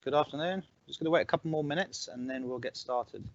Good afternoon. Just going to wait a couple more minutes and then we'll get started.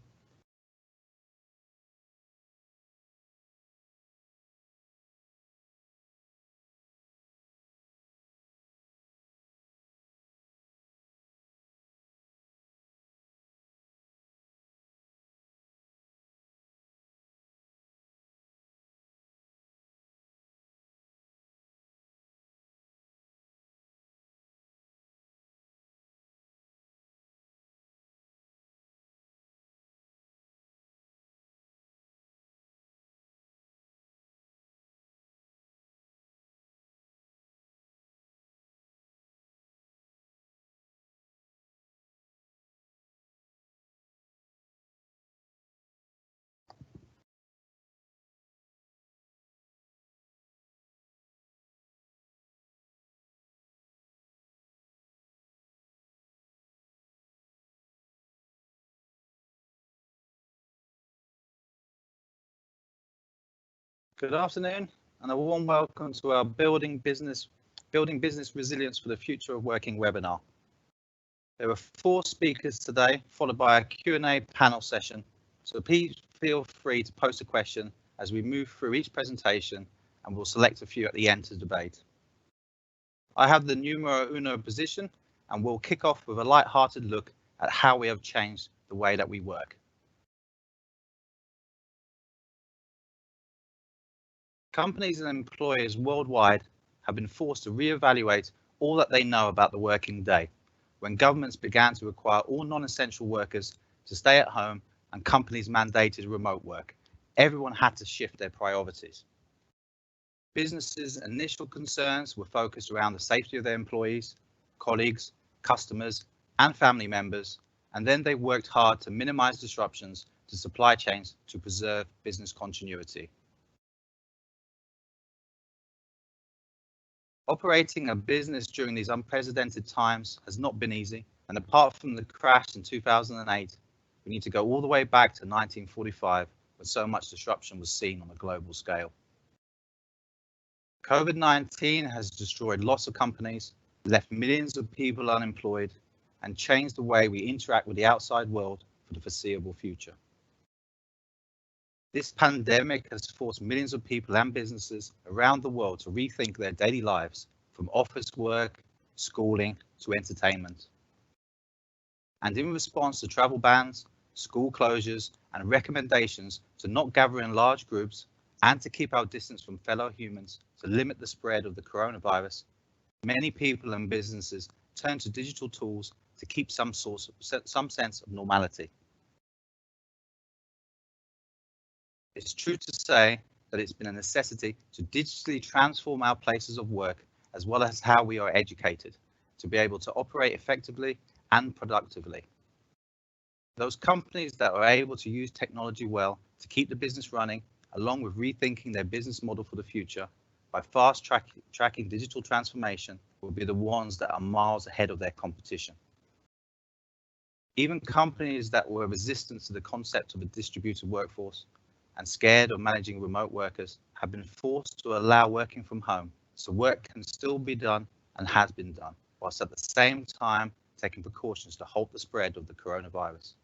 Good afternoon and a warm welcome to our Building Business Resilience for the Future of Working webinar. There are 4 speakers today, followed by a Q&A panel session. So please feel free to post a question as we move through each presentation, and we'll select a few at the end to debate. I have the numero uno position, and we'll kick off with a light-hearted look at how we have changed the way that we work. Companies and employers worldwide have been forced to reevaluate all that they know about the working day when governments began to require all non-essential workers to stay at home and companies mandated remote work. Everyone had to shift their priorities. Businesses' initial concerns were focused around the safety of their employees, colleagues, customers, and family members, and then they worked hard to minimize disruptions to supply chains to preserve business continuity. Operating a business during these unprecedented times has not been easy, and apart from the crash in 2008, we need to go all the way back to 1945 when so much disruption was seen on a global scale. COVID-19 has destroyed lots of companies, left millions of people unemployed, and changed the way we interact with the outside world for the foreseeable future. This pandemic has forced millions of people and businesses around the world to rethink their daily lives, from office work, schooling, to entertainment. And in response to travel bans, school closures, and recommendations to not gather in large groups and to keep our distance from fellow humans to limit the spread of the coronavirus, many people and businesses turn to digital tools to keep some sense of normality. It's true to say that it's been a necessity to digitally transform our places of work as well as how we are educated to be able to operate effectively and productively. Those companies that are able to use technology well to keep the business running, along with rethinking their business model for the future by fast tracking digital transformation, will be the ones that are miles ahead of their competition. Even companies that were resistant to the concept of a distributed workforce and scared of managing remote workers have been forced to allow working from home, so work can still be done and has been done, whilst at the same time taking precautions to halt the spread of the coronavirus.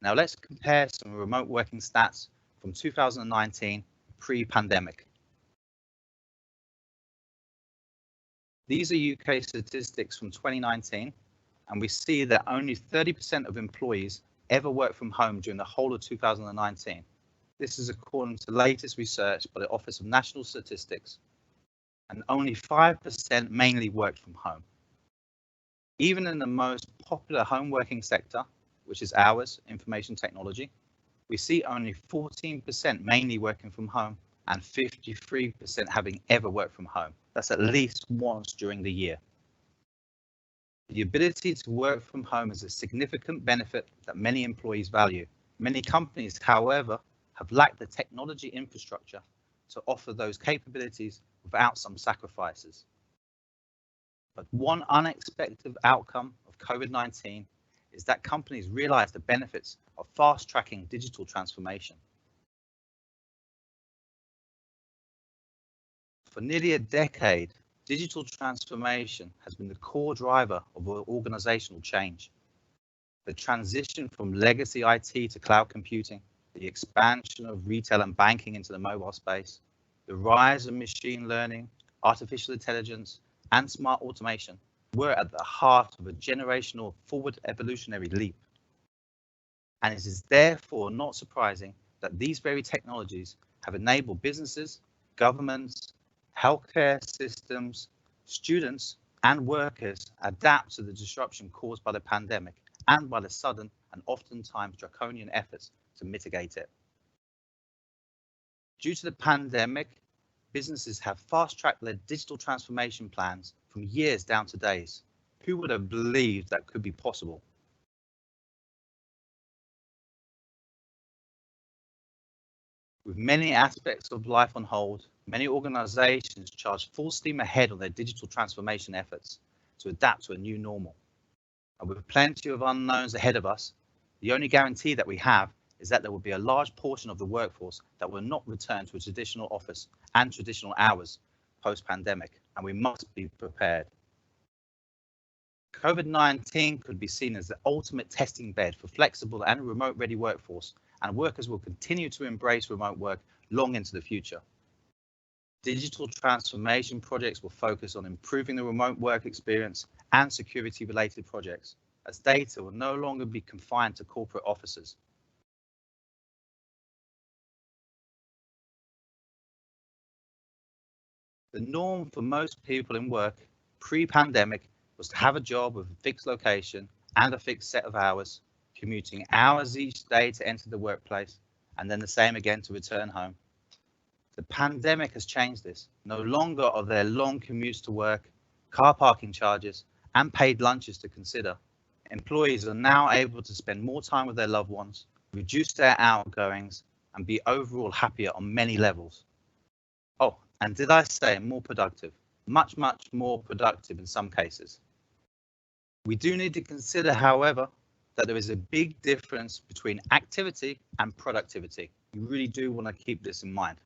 Now let's compare some remote working stats from 2019 pre-pandemic. These are UK statistics from 2019, and we see that only 30% of employees ever worked from home during the whole of 2019. This is according to the latest research by the Office of National Statistics, and only 5% mainly worked from home. Even in the most popular home working sector, which is ours, information technology, we see only 14% mainly working from home and 53% having ever worked from home. That's at least once during the year. The ability to work from home is a significant benefit that many employees value. Many companies, however, have lacked the technology infrastructure to offer those capabilities without some sacrifices. But one unexpected outcome of COVID-19 is that companies realize the benefits of fast-tracking digital transformation. For nearly a decade, Digital transformation has been the core driver of organizational change. The transition from legacy IT to cloud computing, the expansion of retail and banking into the mobile space, the rise of machine learning, artificial intelligence, and smart automation were at the heart of a generational forward evolutionary leap. And it is therefore not surprising that these very technologies have enabled businesses, governments, healthcare systems, students, and workers adapt to the disruption caused by the pandemic and by the sudden and oftentimes draconian efforts to mitigate it. Due to the pandemic, businesses have fast-tracked their digital transformation plans from years down to days. Who would have believed that could be possible? With many aspects of life on hold, many organizations charge full steam ahead on their digital transformation efforts to adapt to a new normal. And with plenty of unknowns ahead of us, the only guarantee that we have is that there will be a large portion of the workforce that will not return to a traditional office and traditional hours post-pandemic, and we must be prepared. COVID-19 could be seen as the ultimate testing bed for flexible and remote-ready workforce, and workers will continue to embrace remote work long into the future. Digital transformation projects will focus on improving the remote work experience and security-related projects, as data will no longer be confined to corporate offices. The norm for most people in work pre-pandemic was to have a job with a fixed location and a fixed set of hours, commuting hours each day to enter the workplace, and then the same again to return home. The pandemic has changed this. No longer are there long commutes to work, car parking charges, and paid lunches to consider. Employees are now able to spend more time with their loved ones, reduce their outgoings, and be overall happier on many levels. Oh, and did I say more productive? Much more productive in some cases. We do need to consider, however, that there is a big difference between activity and productivity. We really do want to keep this in mind.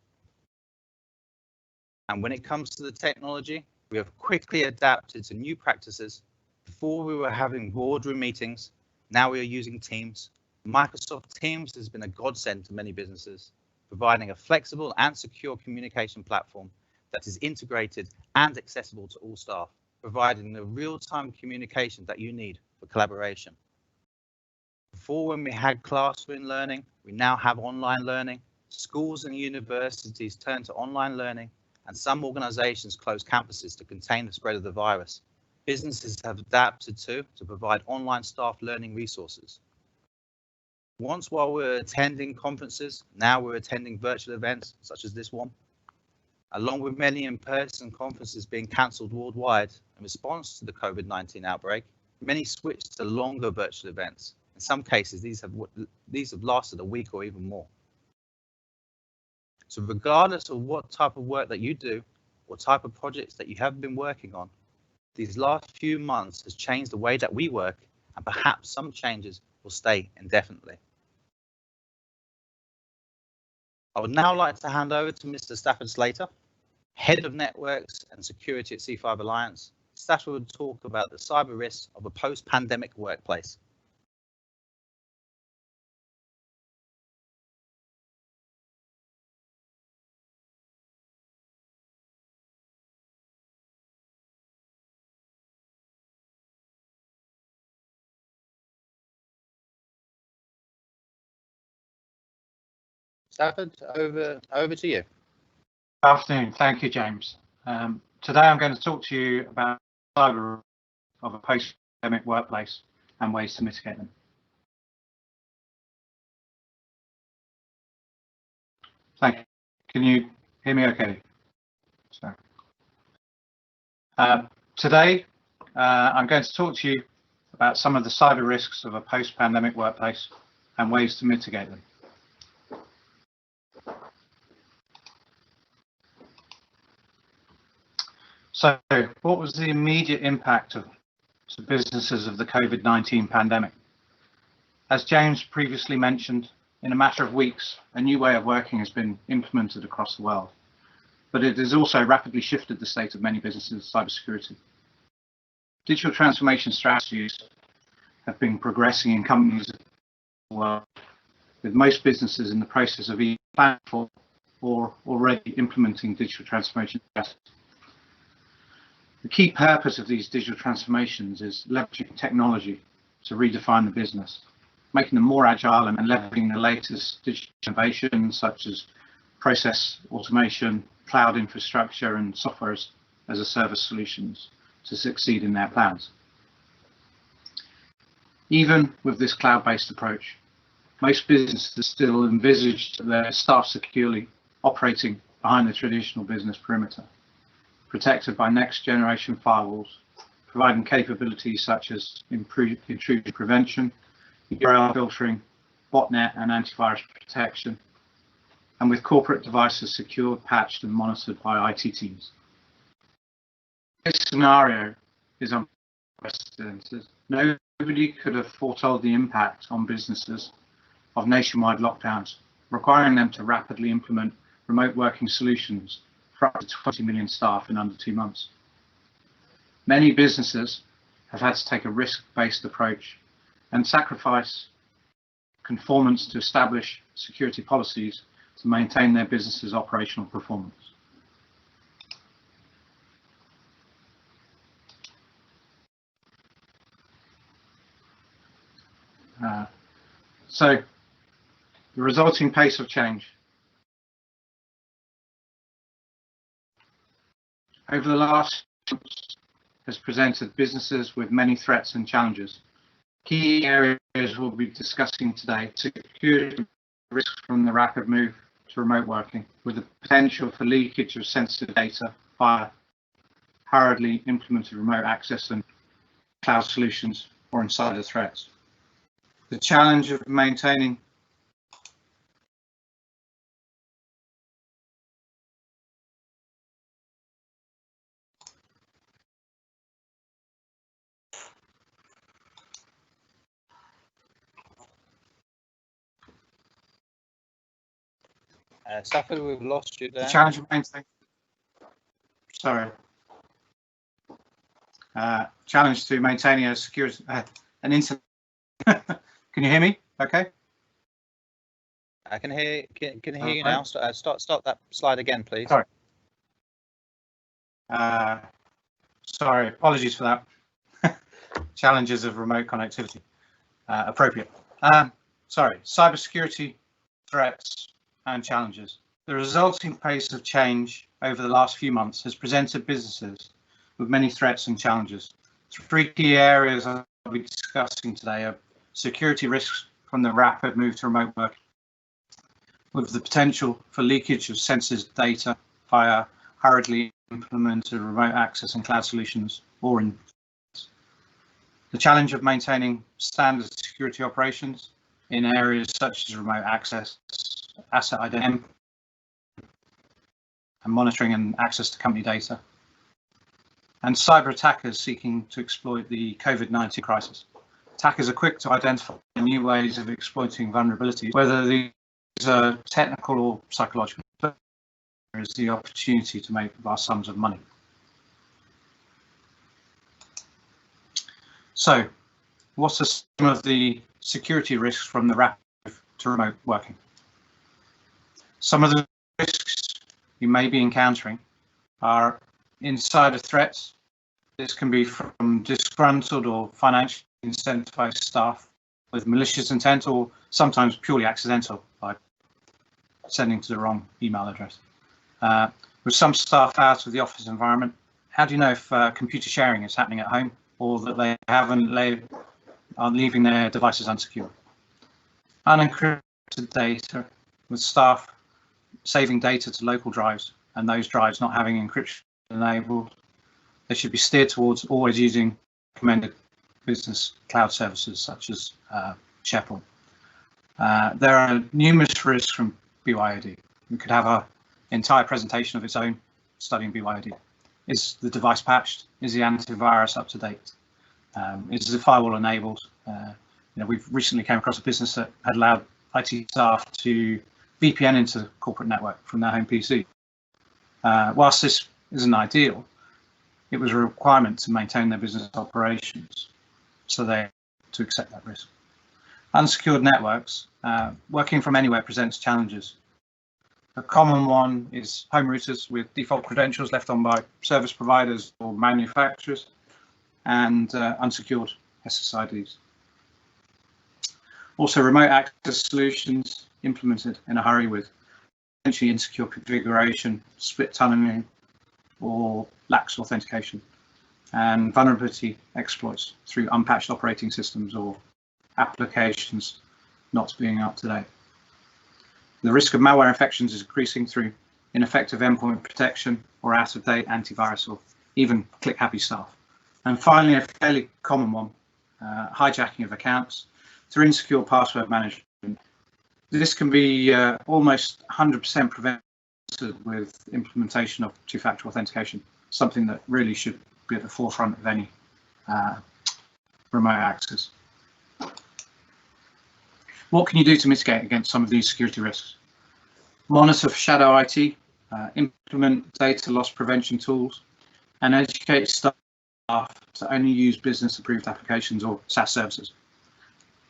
And when it comes to the technology, we have quickly adapted to new practices. Before we were having boardroom meetings, now we are using Teams. Microsoft Teams has been a godsend to many businesses, providing a flexible and secure communication platform that is integrated and accessible to all staff, providing the real-time communication that you need for collaboration. Before, when we had classroom learning, we now have online learning. Schools and universities turn to online learning, and some organizations close campuses to contain the spread of the virus. Businesses have adapted to provide online staff learning resources. Once while we were attending conferences, now we're attending virtual events such as this one. Along with many in-person conferences being cancelled worldwide in response to the COVID-19 outbreak, many switched to longer virtual events. In some cases, these have lasted a week or even more. So regardless of what type of work that you do, or type of projects that you have been working on, these last few months has changed the way that we work, and perhaps some changes will stay indefinitely. I would now like to hand over to Mr. Stafford Slater, Head of Networks and Security at C5 Alliance. Stafford will talk about the cyber risks of a post-pandemic workplace. Stafford, over to you. Good afternoon. Thank you, James. Today I'm going to talk to you about cyber risks of a post-pandemic workplace and ways to mitigate them. Thank you. Can you hear me okay? Sorry. Today I'm going to talk to you about some of the cyber risks of a post-pandemic workplace and ways to mitigate them. So, what was the immediate impact to businesses of the COVID-19 pandemic? As James previously mentioned, in a matter of weeks, a new way of working has been implemented across the world. but it has also rapidly shifted the state of many businesses' cybersecurity. Digital transformation strategies have been progressing in companies around the world, with most businesses in the process of either planning for or already implementing digital transformation strategies. The key purpose of these digital transformations is leveraging technology to redefine the business, making them more agile and leveraging the latest digital innovations such as process automation, cloud infrastructure, and software as a service solutions to succeed in their plans. Even with this cloud-based approach, most businesses still envisage their staff securely operating behind the traditional business perimeter, protected by next-generation firewalls, providing capabilities such as intrusion prevention, URL filtering, botnet and antivirus protection, and with corporate devices secured, patched, and monitored by IT teams. This scenario is unprecedented. Nobody could have foretold the impact on businesses of nationwide lockdowns, requiring them to rapidly implement remote working solutions for up to 20 million staff in under 2 months. Many businesses have had to take a risk-based approach and sacrifice conformance to established security policies to maintain their business's operational performance. So the resulting pace of change. Over the last months has presented businesses with many threats and challenges. Key areas we'll be discussing today: security risks from the rapid move to remote working, with the potential for leakage of sensitive data via hurriedly implemented remote access and cloud solutions or insider threats. The challenge of maintaining Stafford, we've lost you there. the challenge of maintaining. Sorry. Challenge to maintaining a security an internet. Can you hear me? Okay. I can hear. Can hear you now. Start that slide again, please. Sorry. Sorry. Apologies for that. Challenges of remote connectivity. Appropriate. Sorry. Cybersecurity threats and challenges. The resulting pace of change over the last few months has presented businesses with many threats and challenges. 3 key areas I'll be discussing today are security risks from the rapid move to remote work, with the potential for leakage of sensitive data via hurriedly implemented remote access and cloud solutions, or in the challenge of maintaining standard security operations in areas such as remote access, asset identity, and monitoring and access to company data, and cyber attackers seeking to exploit the COVID-19 crisis. Attackers are quick to identify new ways of exploiting vulnerabilities, whether these are technical or psychological. There is the opportunity to make vast sums of money. So, what are some of the security risks from the rapid move to remote working? Some of the risks you may be encountering are insider threats. This can be from disgruntled or financially incentivized staff with malicious intent, or sometimes purely accidental by sending to the wrong email address. With some staff out of the office environment, how do you know if computer sharing is happening at home, or that they are leaving their devices unsecured? Unencrypted data, with staff saving data to local drives and those drives not having encryption enabled. They should be steered towards always using recommended business cloud services such as SharePoint. There are numerous risks from BYOD. We could have an entire presentation of its own studying BYOD. Is the device patched? Is the antivirus up to date? Is the firewall enabled? We've recently came across a business that had allowed IT staff to VPN into the corporate network from their home PC. Whilst this isn't ideal, it was a requirement to maintain their business operations, so they had to accept that risk. Unsecured networks, working from anywhere presents challenges. A common one is home routers with default credentials left on by service providers or manufacturers, and unsecured SSIDs. Also, remote access solutions implemented in a hurry with potentially insecure configuration, split tunneling, or lax authentication, and vulnerability exploits through unpatched operating systems or applications not being up to date. The risk of malware infections is increasing through ineffective endpoint protection or out-of-date antivirus or even click-happy stuff. And finally, a fairly common one, hijacking of accounts through insecure password management. This can be almost 100% prevented with implementation of two-factor authentication, something that really should be at the forefront of any remote access. What can you do to mitigate against some of these security risks? Monitor for shadow IT, implement data loss prevention tools, and educate staff to only use business-approved applications or SaaS services.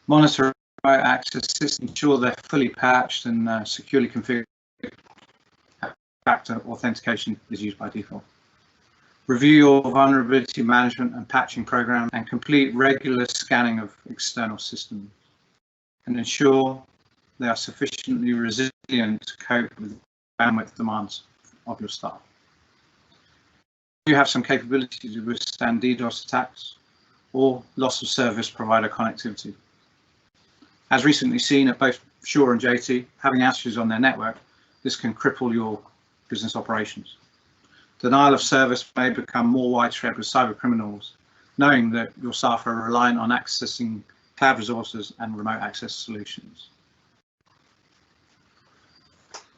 Monitor remote access systems, ensure they're fully patched and securely configured. Factor authentication is used by default. Review your vulnerability management and patching program and complete regular scanning of external systems, and ensure they are sufficiently resilient to cope with bandwidth demands of your staff. You have some capability to withstand DDoS attacks or loss of service provider connectivity. As recently seen at both Shure and JT, having outages on their network, this can cripple your business operations. Denial of service may become more widespread with cyber criminals, knowing that your staff are reliant on accessing cloud resources and remote access solutions.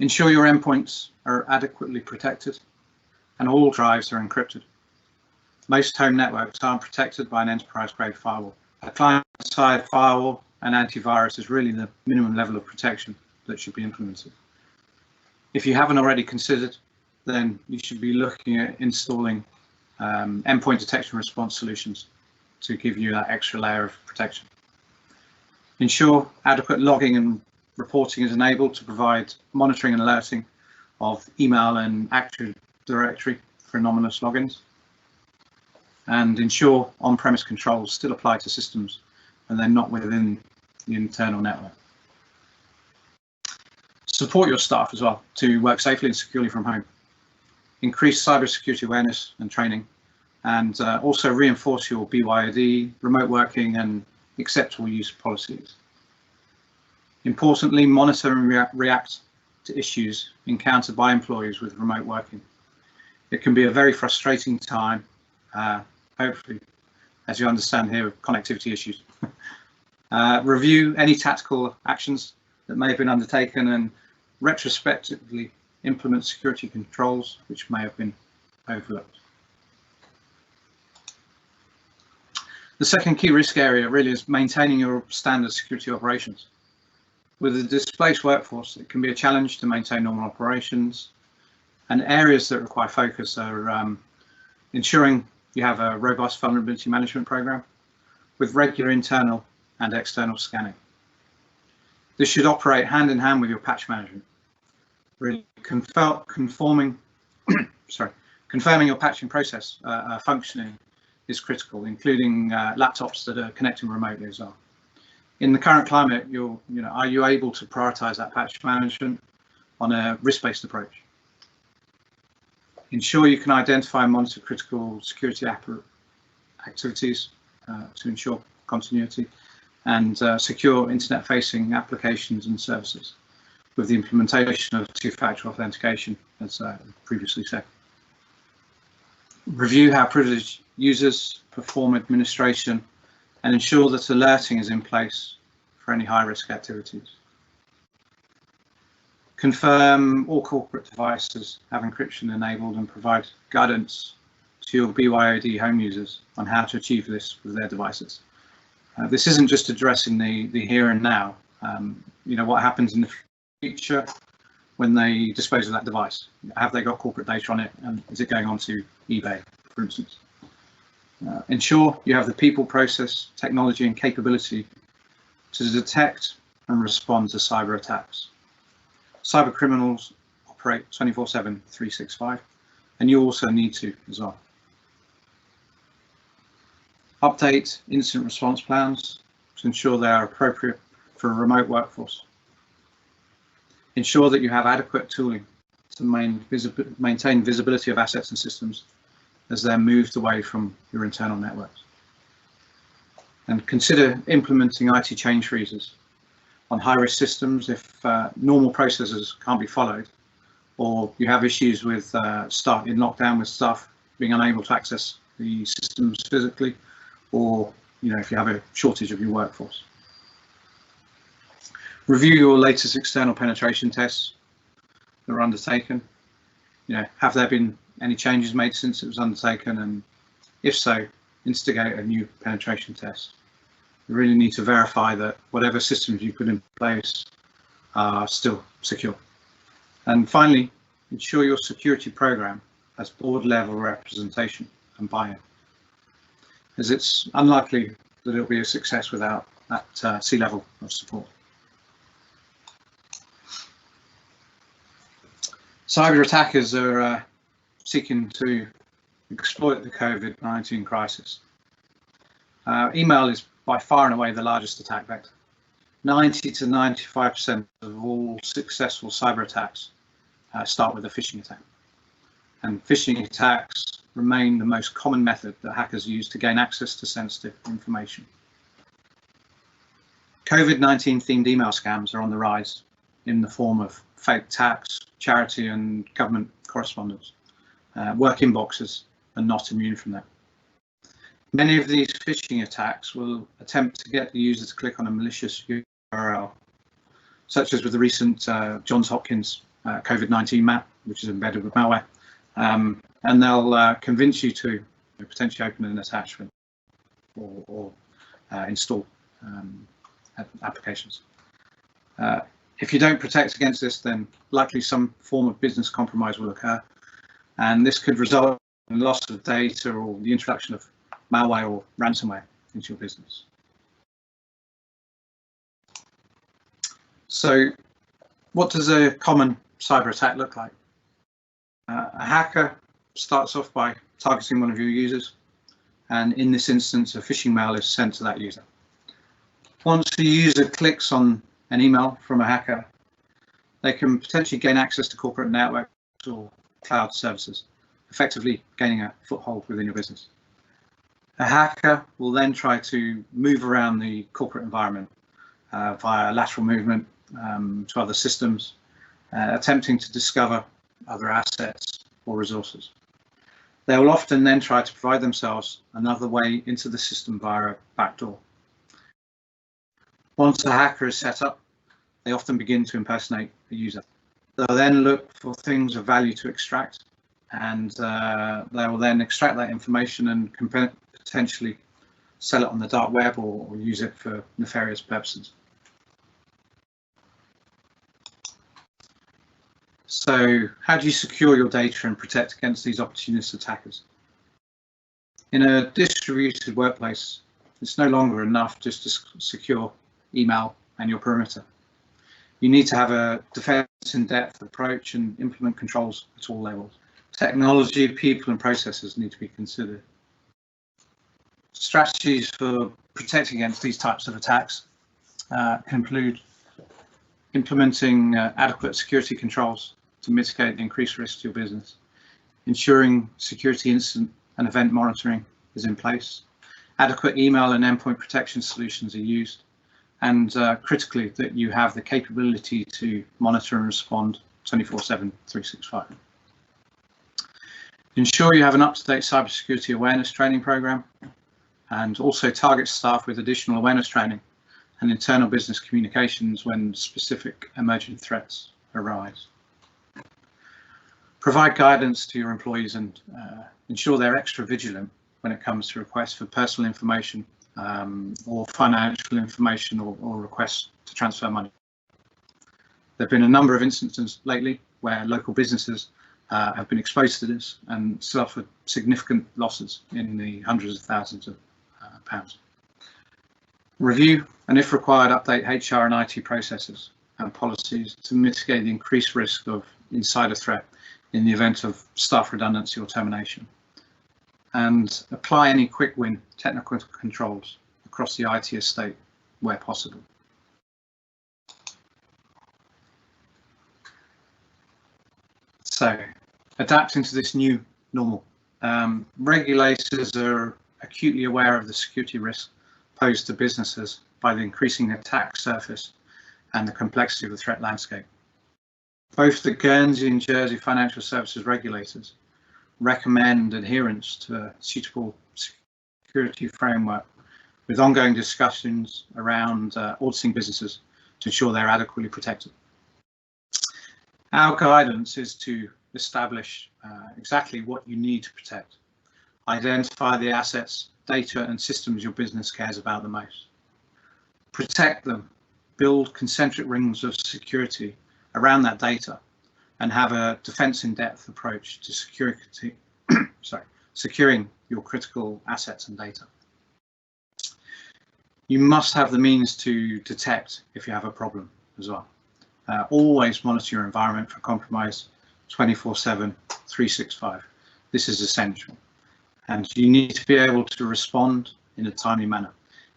Ensure your endpoints are adequately protected and all drives are encrypted. Most home networks aren't protected by an enterprise-grade firewall. A client-side firewall and antivirus is really the minimum level of protection that should be implemented. If you haven't already considered, then you should be looking at installing endpoint detection response solutions to give you that extra layer of protection. Ensure adequate logging and reporting is enabled to provide monitoring and alerting of email and Active Directory for anonymous logins. And ensure on-premise controls still apply to systems and they're not within the internal network. Support your staff as well to work safely and securely from home. Increase cybersecurity awareness and training, and also reinforce your BYOD, remote working and acceptable use policies. Importantly, monitor and react to issues encountered by employees with remote working. It can be a very frustrating time, hopefully, as you understand here, with connectivity issues. Review any tactical actions that may have been undertaken and retrospectively implement security controls which may have been overlooked. The second key risk area really is maintaining your standard security operations. With a displaced workforce, it can be a challenge to maintain normal operations, and areas that require focus are ensuring you have a robust vulnerability management program with regular internal and external scanning. This should operate hand in hand with your patch management. Really confirming your patching process functioning is critical, including laptops that are connecting remotely as well. In the current climate, are you able to prioritize that patch management on a risk-based approach? Ensure you can identify and monitor critical security activities to ensure continuity, and secure internet-facing applications and services with the implementation of two-factor authentication, as previously said. Review how privileged users perform administration and ensure that alerting is in place for any high-risk activities. Confirm all corporate devices have encryption enabled and provide guidance to your BYOD home users on how to achieve this with their devices. This isn't just addressing the here and now. What happens in the future when they dispose of that device? Have they got corporate data on it, and is it going on to eBay, for instance? Ensure you have the people, process, technology and capability to detect and respond to cyber attacks. Cyber criminals operate 24/7, 365, and you also need to as well. Update incident response plans to ensure they are appropriate for a remote workforce. Ensure that you have adequate tooling to maintain visibility of assets and systems as they're moved away from your internal networks. And consider implementing IT change freezes on high-risk systems if normal processes can't be followed, or you have issues with staff in lockdown, with staff being unable to access the systems physically, or if you have a shortage of your workforce. Review your latest external penetration tests that are undertaken. Have there been any changes made since it was undertaken, and if so, instigate a new penetration test. You really need to verify that whatever systems you put in place are still secure. And finally, ensure your security program has board level representation and buy-in, as it's unlikely that it'll be a success without that C-level of support. Cyber attackers are seeking to exploit the COVID-19 crisis. Email is by far and away the largest attack vector. 90 to 95% of all successful cyber attacks start with a phishing attack. And phishing attacks remain the most common method that hackers use to gain access to sensitive information. COVID-19 themed email scams are on the rise in the form of fake tax, charity and government correspondence. Work inboxes are not immune from that. Many of these phishing attacks will attempt to get the user to click on a malicious URL, such as with the recent Johns Hopkins COVID-19 map, which is embedded with malware, and they'll convince you to potentially open an attachment or install applications. If you don't protect against this, then likely some form of business compromise will occur, and this could result in loss of data or the introduction of malware or ransomware into your business. So what does a common cyber attack look like? A hacker starts off by targeting one of your users, and in this instance a phishing mail is sent to that user. Once the user clicks on an email from a hacker, they can potentially gain access to corporate networks or cloud services, effectively gaining a foothold within your business. A hacker will then try to move around the corporate environment via lateral movement to other systems, attempting to discover other assets or resources. They will often then try to provide themselves another way into the system via a backdoor. Once a hacker is set up, they often begin to impersonate a user. They'll then look for things of value to extract, and they will then extract that information and potentially sell it on the dark web or use it for nefarious purposes. So how do you secure your data and protect against these opportunist attackers? In a distributed workplace, it's no longer enough just to secure email and your perimeter. You need to have a defense in depth approach and implement controls at all levels. Technology, people and processes need to be considered. Strategies for protecting against these types of attacks can include implementing adequate security controls to mitigate the increased risk to your business, ensuring security incident and event monitoring is in place, adequate email and endpoint protection solutions are used, and critically that you have the capability to monitor and respond 24/7, 365. Ensure you have an up-to-date cybersecurity awareness training program, and also target staff with additional awareness training and internal business communications when specific emerging threats arise. Provide guidance to your employees and ensure they're extra vigilant when it comes to requests for personal information or financial information or requests to transfer money. There have been a number of instances lately where local businesses have been exposed to this and suffered significant losses in the hundreds of thousands of pounds. Review and, if required, update HR and IT processes and policies to mitigate the increased risk of insider threat in the event of staff redundancy or termination, and apply any quick win technical controls across the IT estate where possible. So, adapting to this new normal. Regulators are acutely aware of the security risks posed to businesses by the increasing attack surface and the complexity of the threat landscape. Both the Guernsey and Jersey financial services regulators recommend adherence to a suitable security framework, with ongoing discussions around auditing businesses to ensure they're adequately protected. Our guidance is to establish exactly what you need to protect, identify the assets, data and systems your business cares about the most, protect them, build concentric rings of security around that data, and have a defense in depth approach to security, securing your critical assets and data. You must have the means to detect if you have a problem as well. Always monitor your environment for compromise 24/7, 365. This is essential. And you need to be able to respond in a timely manner.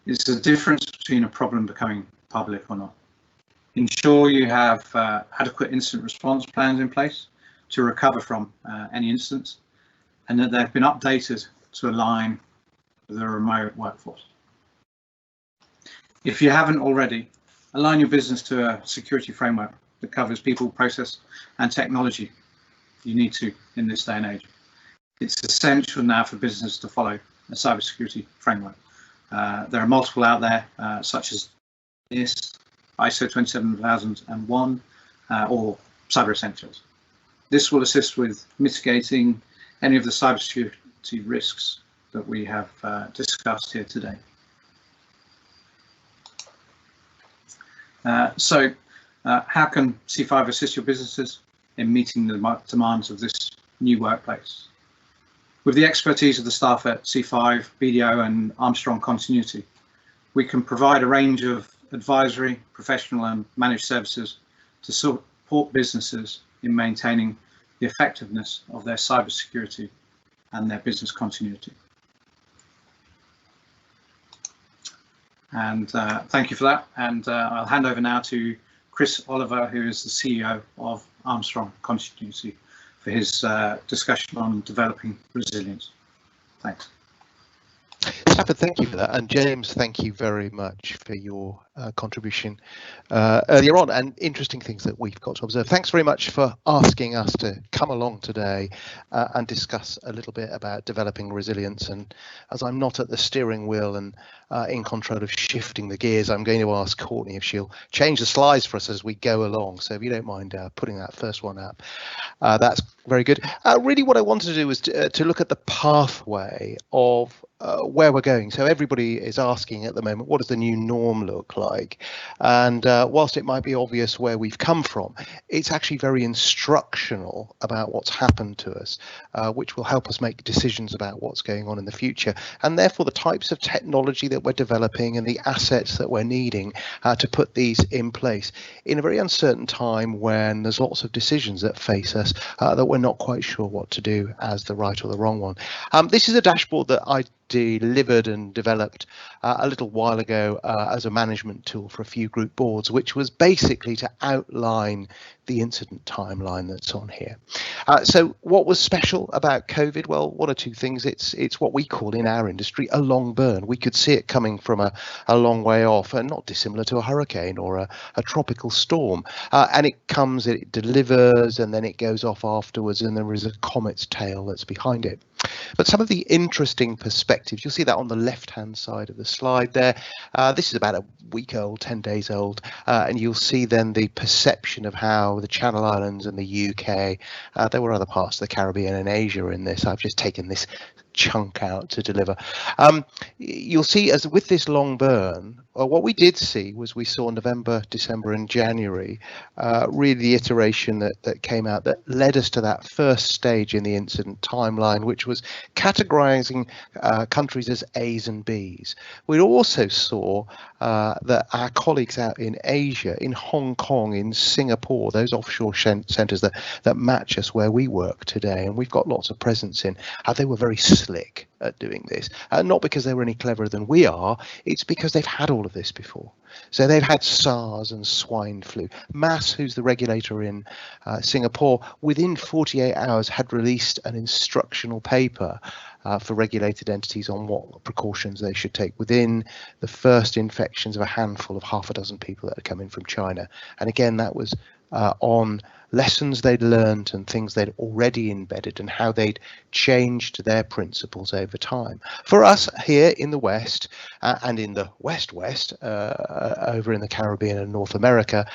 It's the difference between a problem becoming public or not. Ensure you have adequate incident response plans in place to recover from any incidents, and that they've been updated to align with the remote workforce. If you haven't already, align your business to a security framework that covers people, process, and technology. You need to in this day and age. It's essential now for business to follow a cybersecurity framework. There are multiple out there, such as this, ISO 27001, or Cyber Essentials. This will assist with mitigating any of the cybersecurity risks that we have discussed here today. How can C5 assist your businesses in meeting the demands of this new workplace? With the expertise of the staff at C5, BDO and Armstrong Continuity, we can provide a range of advisory, professional and managed services to support businesses in maintaining the effectiveness of their cybersecurity and their business continuity. And thank you for that. And I'll hand over now to Chris Oliver, who is the CEO of Armstrong Continuity, for his discussion on developing resilience. Thanks. Stafford, thank you for that, and James, thank you very much for your contribution earlier on, and interesting things that we've got to observe. Thanks very much for asking us to come along today and discuss a little bit about developing resilience. And as I'm not at the steering wheel and in control of shifting the gears, I'm going to ask Courtney if she'll change the slides for us as we go along. So if you don't mind putting that first one up, that's very good. Really what I wanted to do was to look at the pathway of where we're going. So everybody is asking at the moment, what does the new norm look like? And whilst it might be obvious where we've come from, it's actually very instructional about what's happened to us, which will help us make decisions about what's going on in the future. And therefore, the types of technology that we're developing and the assets that we're needing to put these in place in a very uncertain time when there's lots of decisions that face us that we're not quite sure what to do as the right or the wrong one. This is a dashboard that I delivered and developed a little while ago as a management tool for a few group boards, which was basically to outline the incident timeline that's on here. So what was special about COVID? Well, one or two things. It's what we call in our industry a long burn. We could see it coming from a long way off, and not dissimilar to a hurricane or a tropical storm. And it comes, it delivers, and then it goes off afterwards, and there is a comet's tail that's behind it. But some of the interesting perspectives, you'll see that on the left-hand side of the slide there. This is about a week old, 10 days old, and you'll see then the perception of how the Channel Islands and the UK, there were other parts of the Caribbean and Asia in this. I've just taken this chunk out to deliver. You'll see, as with this long burn, what we did see was we saw November, December and January, really the iteration that came out that led us to that first stage in the incident timeline, which was categorizing countries as A's and B's. We also saw that our colleagues out in Asia, in Hong Kong, in Singapore, those offshore centres that match us where we work today, and we've got lots of presence in, they were very slick at doing this. Not because they were any cleverer than we are, it's because they've had all of this before. So they've had SARS and swine flu. MAS, who's the regulator in Singapore, within 48 hours had released an instructional paper for regulated entities on what precautions they should take within the first infections of a handful of half a dozen people that had come in from China. And again, that was on lessons they'd learned and things they'd already embedded and how they'd changed their principles over time. For us here in the West and in the West over in the Caribbean and North America,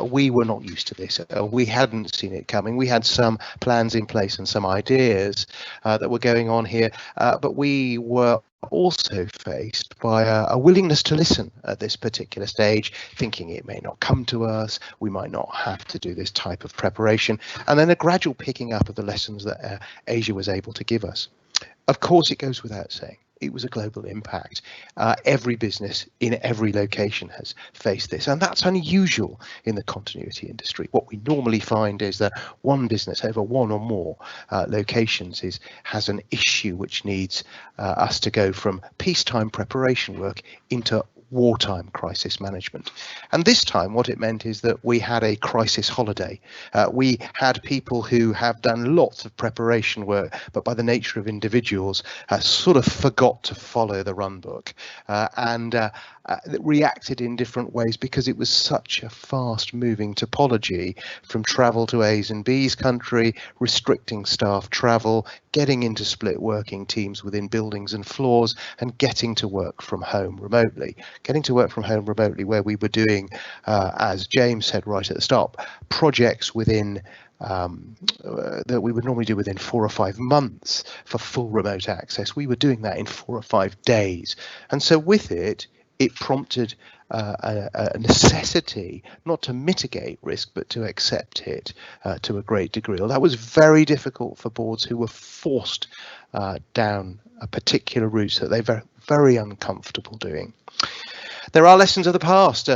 we were not used to this. We hadn't seen it coming. We had some plans in place and some ideas that were going on here, but we were also faced by a willingness to listen at this particular stage, thinking it may not come to us, we might not have to do this type of preparation, and then a gradual picking up of the lessons that Asia was able to give us. Of course, it goes without saying, it was a global impact. Every business in every location has faced this, and that's unusual in the continuity industry. What we normally find is that one business over one or more locations has an issue which needs us to go from peacetime preparation work into wartime crisis management. And this time what it meant is that we had a crisis holiday. We had people who have done lots of preparation work, but by the nature of individuals sort of forgot to follow the run book and reacted in different ways because it was such a fast moving topology, from travel to A's and B's country, restricting staff travel, getting into split working teams within buildings and floors, and getting to work from home remotely. Getting to work from home remotely where we were doing, as James said right at the start, projects within that we would normally do within 4 or 5 months for full remote access. We were doing that in 4 or 5 days. And so with it, it prompted a necessity not to mitigate risk, but to accept it to a great degree. Well, that was very difficult for boards who were forced down a particular route that they were very uncomfortable doing. There are lessons of the past.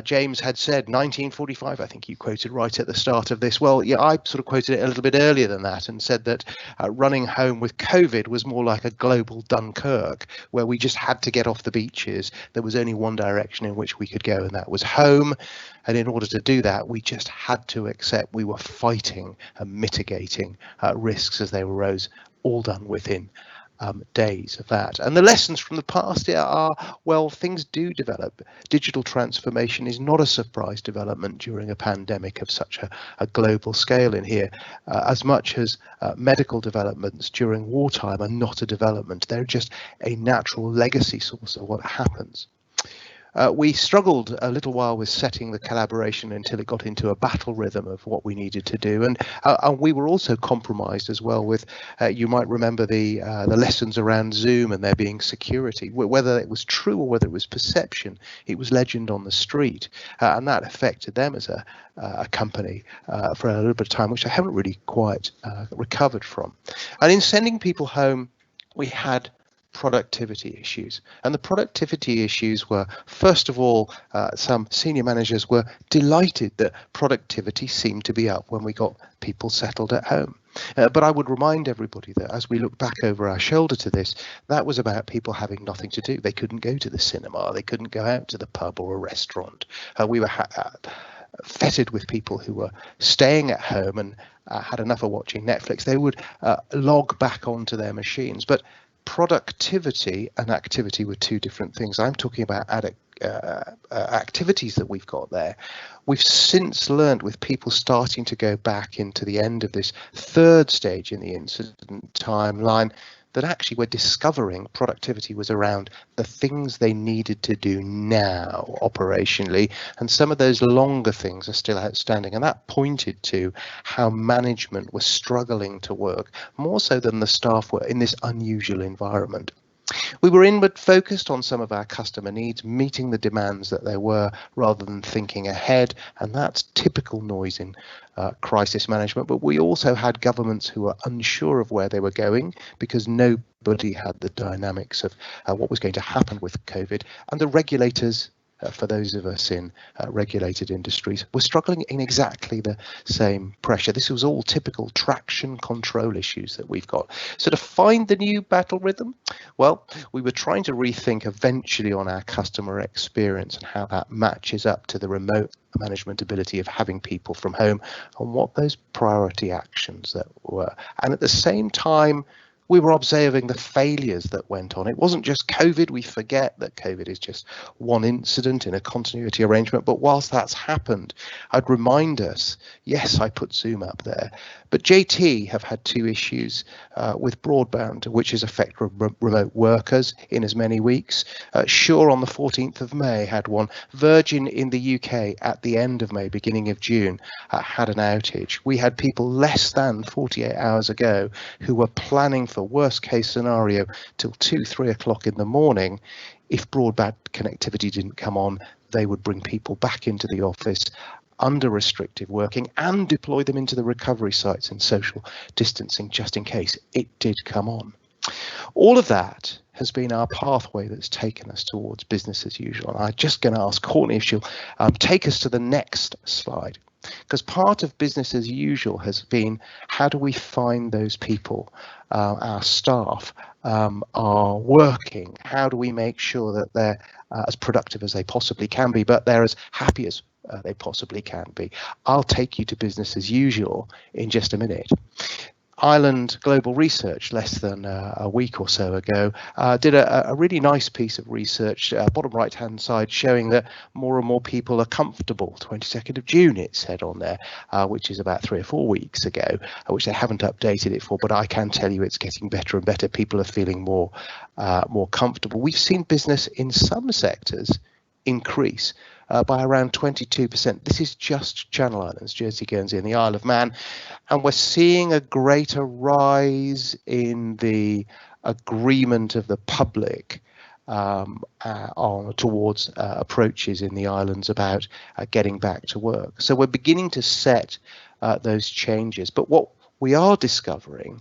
James had said 1945, I think you quoted right at the start of this. Well, yeah, I sort of quoted it a little bit earlier than that and said that running home with COVID was more like a global Dunkirk, where we just had to get off the beaches. There was only one direction in which we could go, and that was home. And in order to do that, we just had to accept we were fighting and mitigating risks as they arose, all done within days of that. And the lessons from the past are, well, things do develop. Digital transformation is not a surprise development during a pandemic of such a global scale in here, as much as medical developments during wartime are not a development. They're just a natural legacy source of what happens. We struggled a little while with setting the collaboration until it got into a battle rhythm of what we needed to do, and we were also compromised as well with, you might remember the lessons around Zoom and there being security. Whether it was true or whether it was perception, it was legend on the street, and that affected them as a company for a little bit of time, which I haven't really quite recovered from. And in sending people home, we had productivity issues, and the productivity issues were, first of all, some senior managers were delighted that productivity seemed to be up when we got people settled at home. But I would remind everybody that as we look back over our shoulder to this, that was about people having nothing to do. They couldn't go to the cinema, they couldn't go out to the pub or a restaurant. We were fettered with people who were staying at home and had enough of watching Netflix. They would log back onto their machines. But productivity and activity were two different things. I'm talking about activities that we've got there. We've since learned, with people starting to go back into the end of this third stage in the incident timeline, that actually were discovering productivity was around the things they needed to do now operationally, and some of those longer things are still outstanding. And that pointed to how management was struggling to work more so than the staff were in this unusual environment. We were inward focused on some of our customer needs, meeting the demands that there were rather than thinking ahead, and that's typical noise in crisis management. But we also had governments who were unsure of where they were going because nobody had the dynamics of what was going to happen with COVID, and the regulators, for those of us in regulated industries, were struggling in exactly the same pressure. This was all typical traction control issues that we've got. So to find the new battle rhythm, well, we were trying to rethink eventually on our customer experience and how that matches up to the remote management ability of having people from home and what those priority actions that were. And at the same time, we were observing the failures that went on. It wasn't just COVID. We forget that COVID is just one incident in a continuity arrangement. But whilst that's happened, I'd remind us, yes, I put Zoom up there, but JT have had two issues with broadband, which has affected remote workers in as many weeks. Sure on the 14th of May had one. Virgin in the UK at the end of May, beginning of June, had an outage. We had people less than 48 hours ago who were planning for worst case scenario till 2-3 o'clock in the morning. If broadband connectivity didn't come on, they would bring people back into the office under restrictive working and deploy them into the recovery sites and social distancing just in case it did come on. All of that has been our pathway that's taken us towards business as usual. And I'm just going to ask Courtney if she'll take us to the next slide, because part of business as usual has been, how do we find those people, our staff, are working? How do we make sure that they're as productive as they possibly can be, but they're as happy as they possibly can be? I'll take you to business as usual in just a minute. Ireland Global Research, less than a week or so ago, did a really nice piece of research, bottom right hand side, showing that more and more people are comfortable. 22nd of June it said on there, which is about 3 or 4 weeks ago, which they haven't updated it for, but I can tell you it's getting better and better. People are feeling more comfortable. We've seen business in some sectors increase by around 22%. This is just Channel Islands, Jersey, Guernsey and the Isle of Man. And we're seeing a greater rise in the agreement of the public towards approaches in the islands about getting back to work. So we're beginning to set those changes. But what we are discovering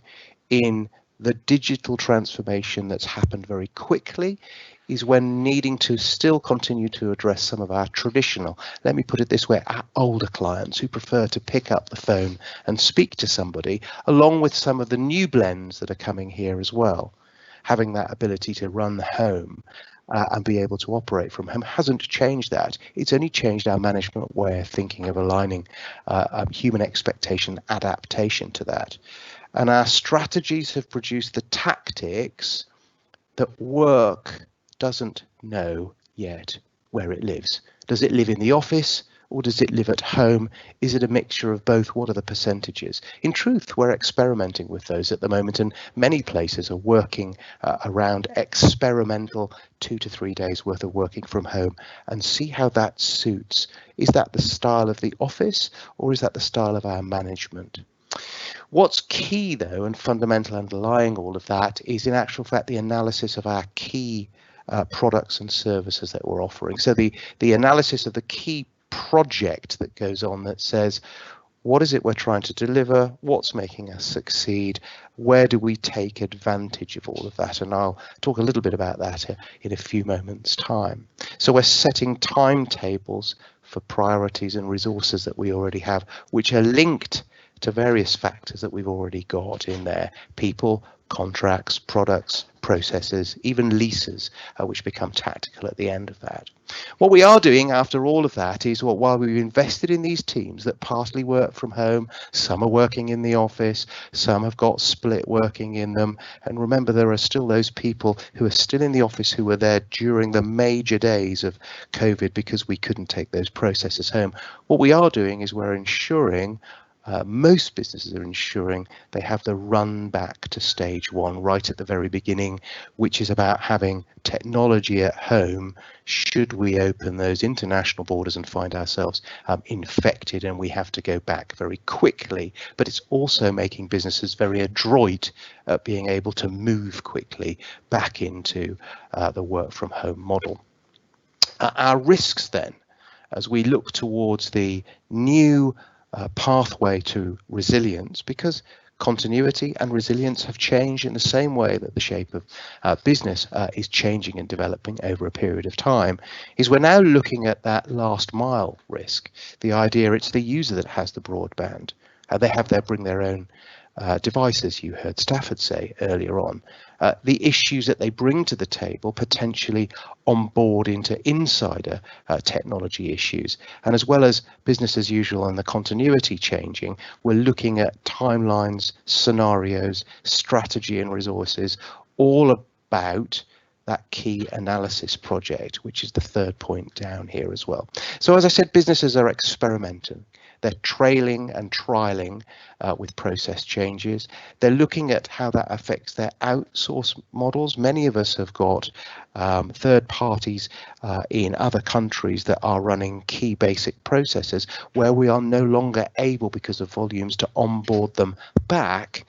in the digital transformation that's happened very quickly is when needing to still continue to address some of our traditional, let me put it this way, our older clients who prefer to pick up the phone and speak to somebody, along with some of the new blends that are coming here as well. Having that ability to run home and be able to operate from home hasn't changed that. It's only changed our management way of thinking of aligning human expectation, adaptation to that. And our strategies have produced the tactics that work doesn't know yet where it lives. Does it live in the office or does it live at home? Is it a mixture of both? What are the percentages? In truth, we're experimenting with those at the moment, and many places are working around experimental 2 to 3 days worth of working from home and see how that suits. Is that the style of the office or is that the style of our management? What's key though and fundamental underlying all of that is in actual fact the analysis of our key products and services that we're offering. So the analysis of the key project that goes on that says, what is it we're trying to deliver? What's making us succeed? Where do we take advantage of all of that? And I'll talk a little bit about that in a few moments' time. So we're setting timetables for priorities and resources that we already have, which are linked to various factors that we've already got in there: people, contracts, products, processes, even leases, which become tactical at the end of that. What we are doing after all of that is, well, while we've invested in these teams that partly work from home, some are working in the office, some have got split working in them. And remember, there are still those people who are still in the office who were there during the major days of COVID because we couldn't take those processes home. What we are doing is we're ensuring most businesses are ensuring they have the run back to stage one right at the very beginning, which is about having technology at home should we open those international borders and find ourselves infected and we have to go back very quickly. But it's also making businesses very adroit at being able to move quickly back into the work from home model. Our risks then, as we look towards the new pathway to resilience, because continuity and resilience have changed in the same way that the shape of business is changing and developing over a period of time, is we're now looking at that last mile risk. The idea it's the user that has the broadband. They have bring their own devices, you heard Stafford say earlier on. The issues that they bring to the table potentially on board into insider technology issues. And as well as business as usual and the continuity changing, we're looking at timelines, scenarios, strategy and resources, all about that key analysis project, which is the third point down here as well. So as I said, businesses are experimenting. They're trailing and trialing with process changes. They're looking at how that affects their outsource models. Many of us have got third parties in other countries that are running key basic processes where we are no longer able, because of volumes, to onboard them back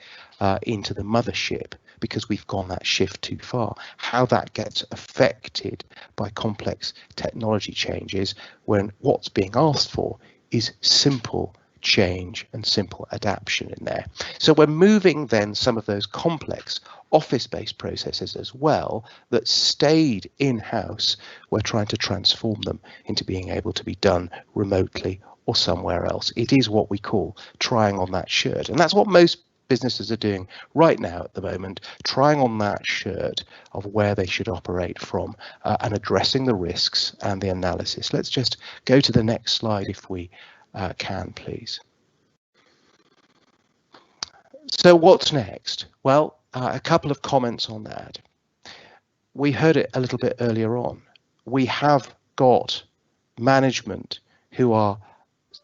into the mothership, because we've gone that shift too far. How that gets affected by complex technology changes when what's being asked for is simple change and simple adaptation in there. So we're moving then some of those complex office-based processes as well that stayed in-house. We're trying to transform them into being able to be done remotely or somewhere else. It is what we call trying on that shirt, and that's what most businesses are doing right now at the moment, trying on that shirt of where they should operate from and addressing the risks and the analysis. Let's just go to the next slide if we can, please. So what's next? Well, a couple of comments on that. We heard it a little bit earlier on. We have got management who are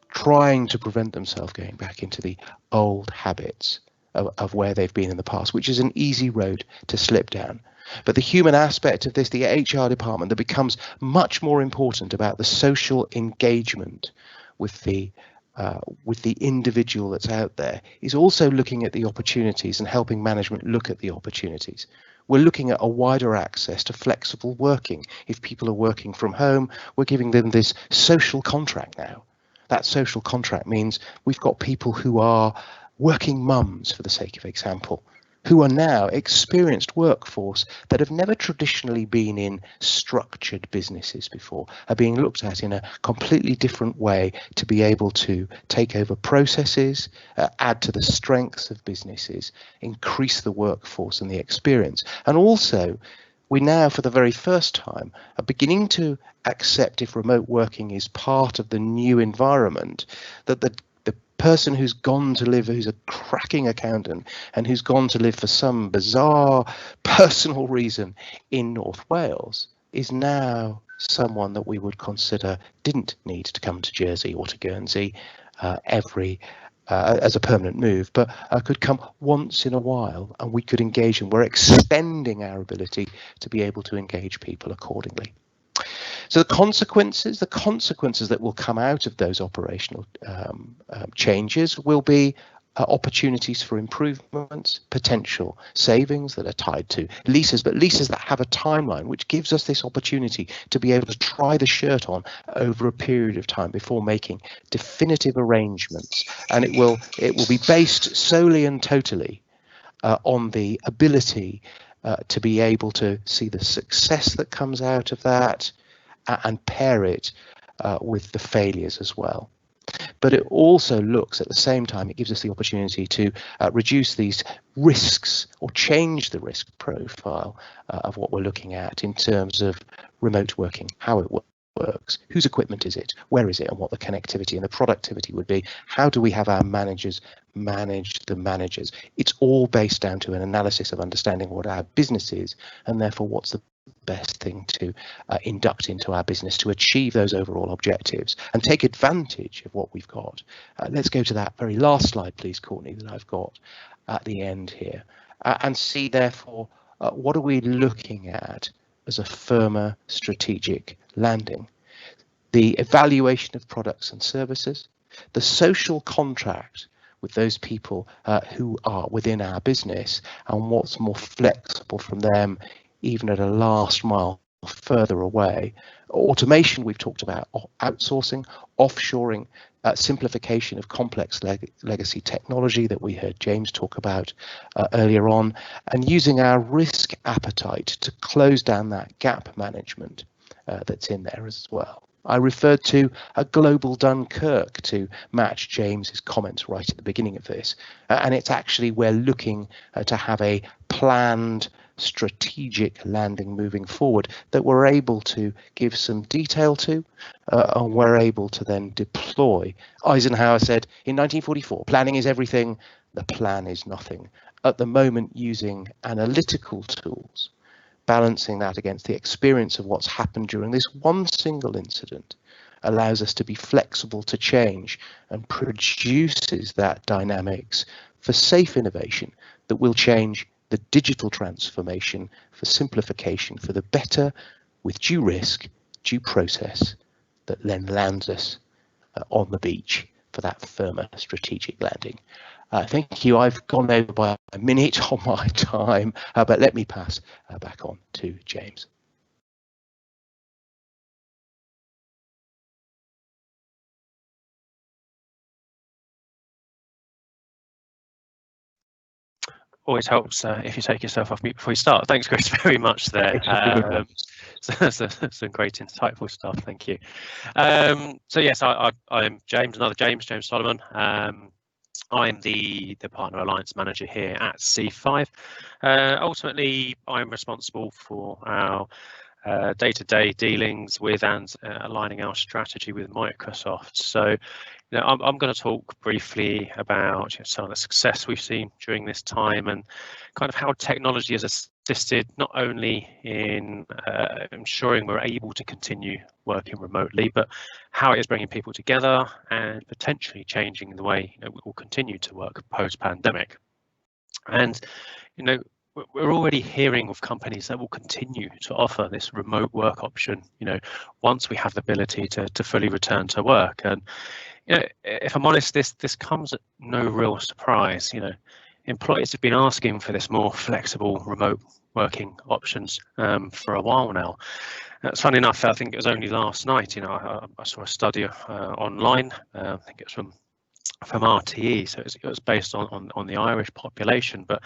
trying to prevent themselves going back into the old habits of where they've been in the past, which is an easy road to slip down. But the human aspect of this, the HR department, that becomes much more important about the social engagement with the individual that's out there, is also looking at the opportunities and helping management look at the opportunities. We're looking at a wider access to flexible working. If people are working from home, we're giving them this social contract now. That social contract means we've got people who are working mums, for the sake of example, who are now experienced workforce that have never traditionally been in structured businesses before, are being looked at in a completely different way to be able to take over processes, add to the strengths of businesses, increase the workforce and the experience. And also, we now, for the very first time, are beginning to accept, if remote working is part of the new environment, that the person who's gone to live, who's a cracking accountant and who's gone to live for some bizarre personal reason in North Wales is now someone that we would consider didn't need to come to Jersey or to Guernsey as a permanent move, but could come once in a while and we could engage, and we're extending our ability to be able to engage people accordingly. So the consequences that will come out of those operational changes will be opportunities for improvements, potential savings that are tied to leases, but leases that have a timeline, which gives us this opportunity to be able to try the shirt on over a period of time before making definitive arrangements. And it will be based solely and totally on the ability to be able to see the success that comes out of that and pair it with the failures as well. But it also looks, at the same time, it gives us the opportunity to reduce these risks or change the risk profile of what we're looking at in terms of remote working, how it works, whose equipment is it, where is it, and what the connectivity and the productivity would be. How do we have our managers manage the managers? It's all based down to an analysis of understanding what our business is, and therefore what's the best thing to induct into our business to achieve those overall objectives and take advantage of what we've got. Let's go to that very last slide, please, Courtney, that I've got at the end here, and see, therefore, what are we looking at as a firmer strategic landing? The evaluation of products and services, the social contract with those people who are within our business, and what's more flexible from them, even at a last mile further away. Automation, we've talked about, outsourcing, offshoring, simplification of complex legacy technology that we heard James talk about earlier on, and using our risk appetite to close down that gap management that's in there as well. I referred to a global Dunkirk to match James's comments right at the beginning of this, and it's actually we're looking to have a planned strategic landing moving forward that we're able to give some detail to, and we're able to then deploy. Eisenhower said in 1944, planning is everything, the plan is nothing. At the moment, using analytical tools, balancing that against the experience of what's happened during this one single incident, allows us to be flexible to change and produces that dynamics for safe innovation that will change the digital transformation for simplification for the better, with due risk, due process, that then lands us on the beach for that firmer strategic landing. Thank you. I've gone over by a minute on my time, but let me pass back on to James. Always helps if you take yourself off mute before you start. Thanks, Chris, very much there. Some great insightful stuff. Thank you. So yes, I'm James, another James Solomon. I'm the Partner Alliance Manager here at C5. Ultimately, I'm responsible for our day-to-day dealings with and aligning our strategy with Microsoft. So, you know, I'm going to talk briefly about some of the success we've seen during this time and kind of how technology has assisted not only in ensuring we're able to continue working remotely, but how it is bringing people together and potentially changing the way we will continue to work post-pandemic. And, you know, we're already hearing of companies that will continue to offer this remote work option, you know, once we have the ability to fully return to work. And, you know, if I'm honest, this comes at no real surprise. You know, employers have been asking for this more flexible remote working options for a while now. It's funny enough, I think it was only last night, you know, I saw a study online, I think it was from RTE, so it was based on the Irish population, but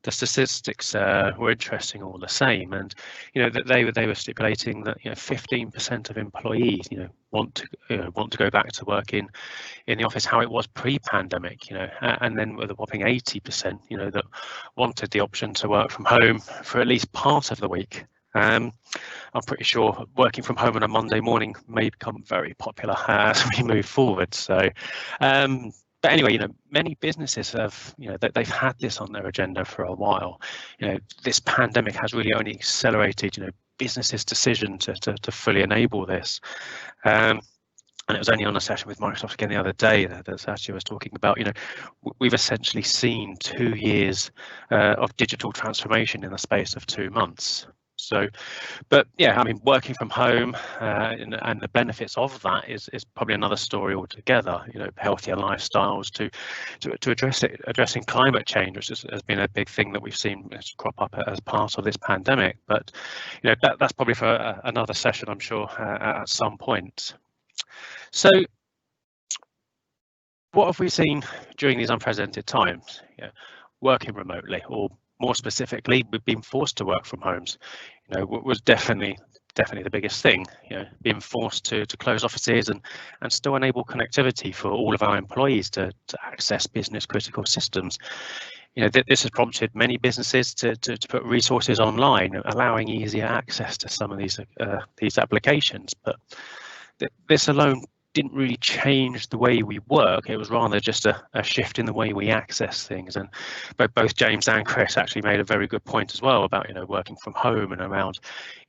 the statistics were interesting all the same, and you know that they were stipulating that 15% of employees want to go back to work in the office how it was pre-pandemic, and then with a whopping 80% that wanted the option to work from home for at least part of the week. I'm pretty sure working from home on a Monday morning may become very popular as we move forward. So. But anyway, many businesses have, they've had this on their agenda for a while. This pandemic has really only accelerated, businesses' decision to fully enable this. And it was only on a session with Microsoft again the other day that Satya was talking about, we've essentially seen 2 years of digital transformation in the space of 2 months. So, but yeah, I mean, working from home and the benefits of that is probably another story altogether. Healthier lifestyles to addressing climate change, which has been a big thing that we've seen crop up as part of this pandemic. But that's probably for another session, I'm sure, at some point. So, what have we seen during these unprecedented times? Working remotely, or more specifically, we've been forced to work from homes. Was definitely the biggest thing. Being forced to close offices and still enable connectivity for all of our employees to access business critical systems. This has prompted many businesses to put resources online, allowing easier access to some of these applications. But this alone didn't really change the way we work. It was rather just a shift in the way we access things. And both James and Chris actually made a very good point as well about, working from home and around,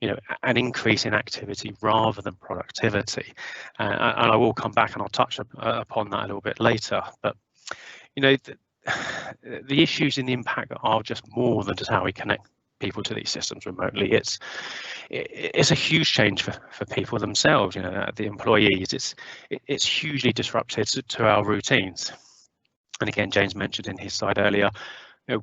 an increase in activity rather than productivity. And I will come back and I'll touch upon that a little bit later. But, the issues in the impact are just more than just how we connect people to these systems remotely. It's a huge change for people themselves, the employees. It's hugely disruptive to our routines. And again, James mentioned in his slide earlier,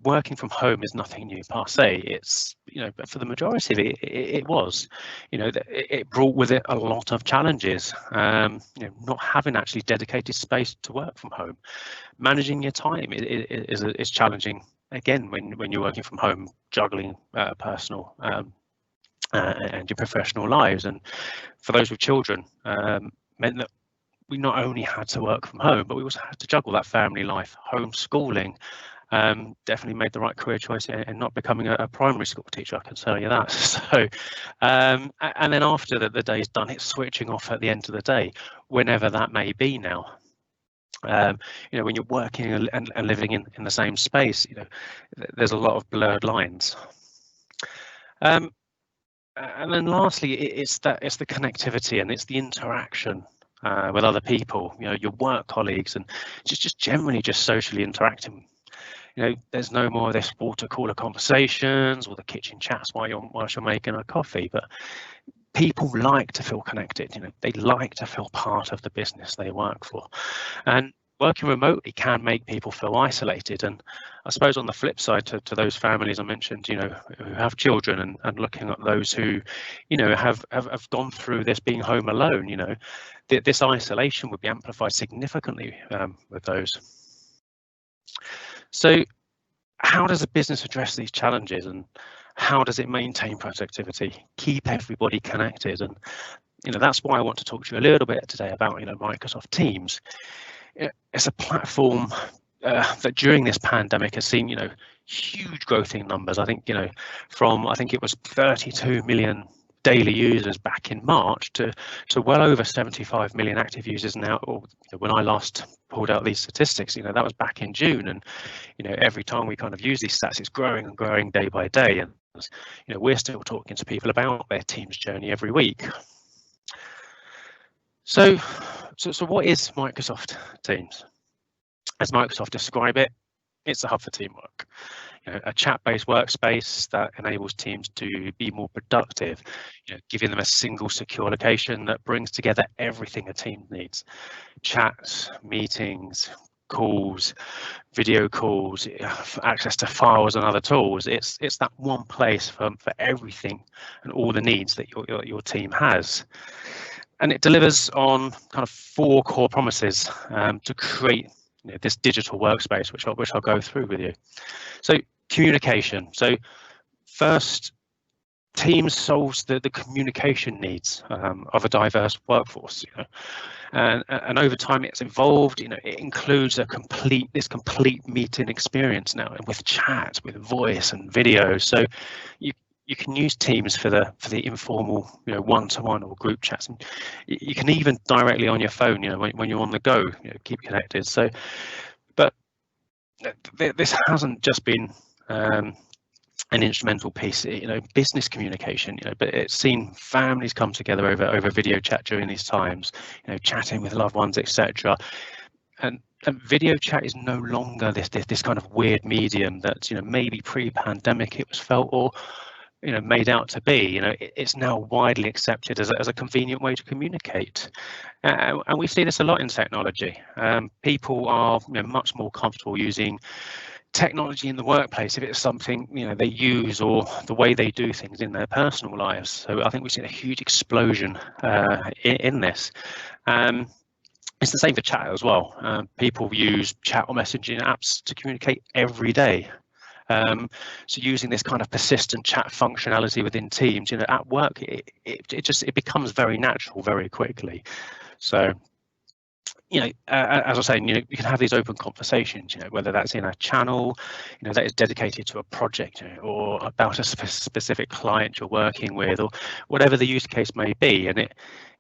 working from home is nothing new per se. It's, but for the majority of it, it was, it brought with it a lot of challenges. Not having actually dedicated space to work from home, managing your time is challenging. Again, when you're working from home, juggling personal and your professional lives, and for those with children, meant that we not only had to work from home, but we also had to juggle that family life, homeschooling. Definitely made the right career choice in not becoming a primary school teacher, I can tell you that. So, and then after the day's done, it's switching off at the end of the day, whenever that may be now. When you're working and living in the same space, there's a lot of blurred lines. And then lastly, it's the connectivity and it's the interaction with other people, your work colleagues, and just generally just socially interacting. There's no more of this water cooler conversations or the kitchen chats while you're making a coffee, but people like to feel connected. They like to feel part of the business they work for, and working remotely can make people feel isolated. And I suppose on the flip side to those families I mentioned, who have children and looking at those who, have gone through this being home alone, this isolation would be amplified significantly with those. So how does a business address these challenges, and how does it maintain productivity, keep everybody connected? And that's why I want to talk to you a little bit today about Microsoft Teams. It's a platform that during this pandemic has seen huge growth in numbers. I think from it was 32 million daily users back in March to well over 75 million active users now. Or when I last pulled out these statistics, that was back in June, and every time we kind of use these stats, it's growing and growing day by day. And we're still talking to people about their Teams journey every week. So what is Microsoft Teams? As Microsoft describe it, it's a hub for teamwork. A chat-based workspace that enables teams to be more productive, giving them a single secure location that brings together everything a team needs: chats, meetings, calls, video calls, access to files and other tools. It's that one place for everything and all the needs that your team has. And it delivers on kind of 4 core promises to create this digital workspace, which I'll go through with you. So communication. So first, Teams solves the communication needs of a diverse workforce. And over time it's evolved. It includes this complete meeting experience now, with chat, with voice and video. So you can use Teams for the informal, one-to-one or group chats, and you can even directly on your phone, when you're on the go, keep connected. So, but this hasn't just been an instrumental piece, business communication, but it's seen families come together over video chat during these times, chatting with loved ones, etc. And video chat is no longer this kind of weird medium that maybe pre-pandemic it was felt or made out to be. It's now widely accepted as a convenient way to communicate, and we see this a lot in technology. People are much more comfortable using technology in the workplace if it's something they use or the way they do things in their personal lives. So I think we've seen a huge explosion in this. It's the same for chat as well. People use chat or messaging apps to communicate every day. So using this kind of persistent chat functionality within Teams, at work, it becomes very natural very quickly. So, as I was saying, you can have these open conversations, whether that's in a channel, that is dedicated to a project, or about a specific client you're working with, or whatever the use case may be. And it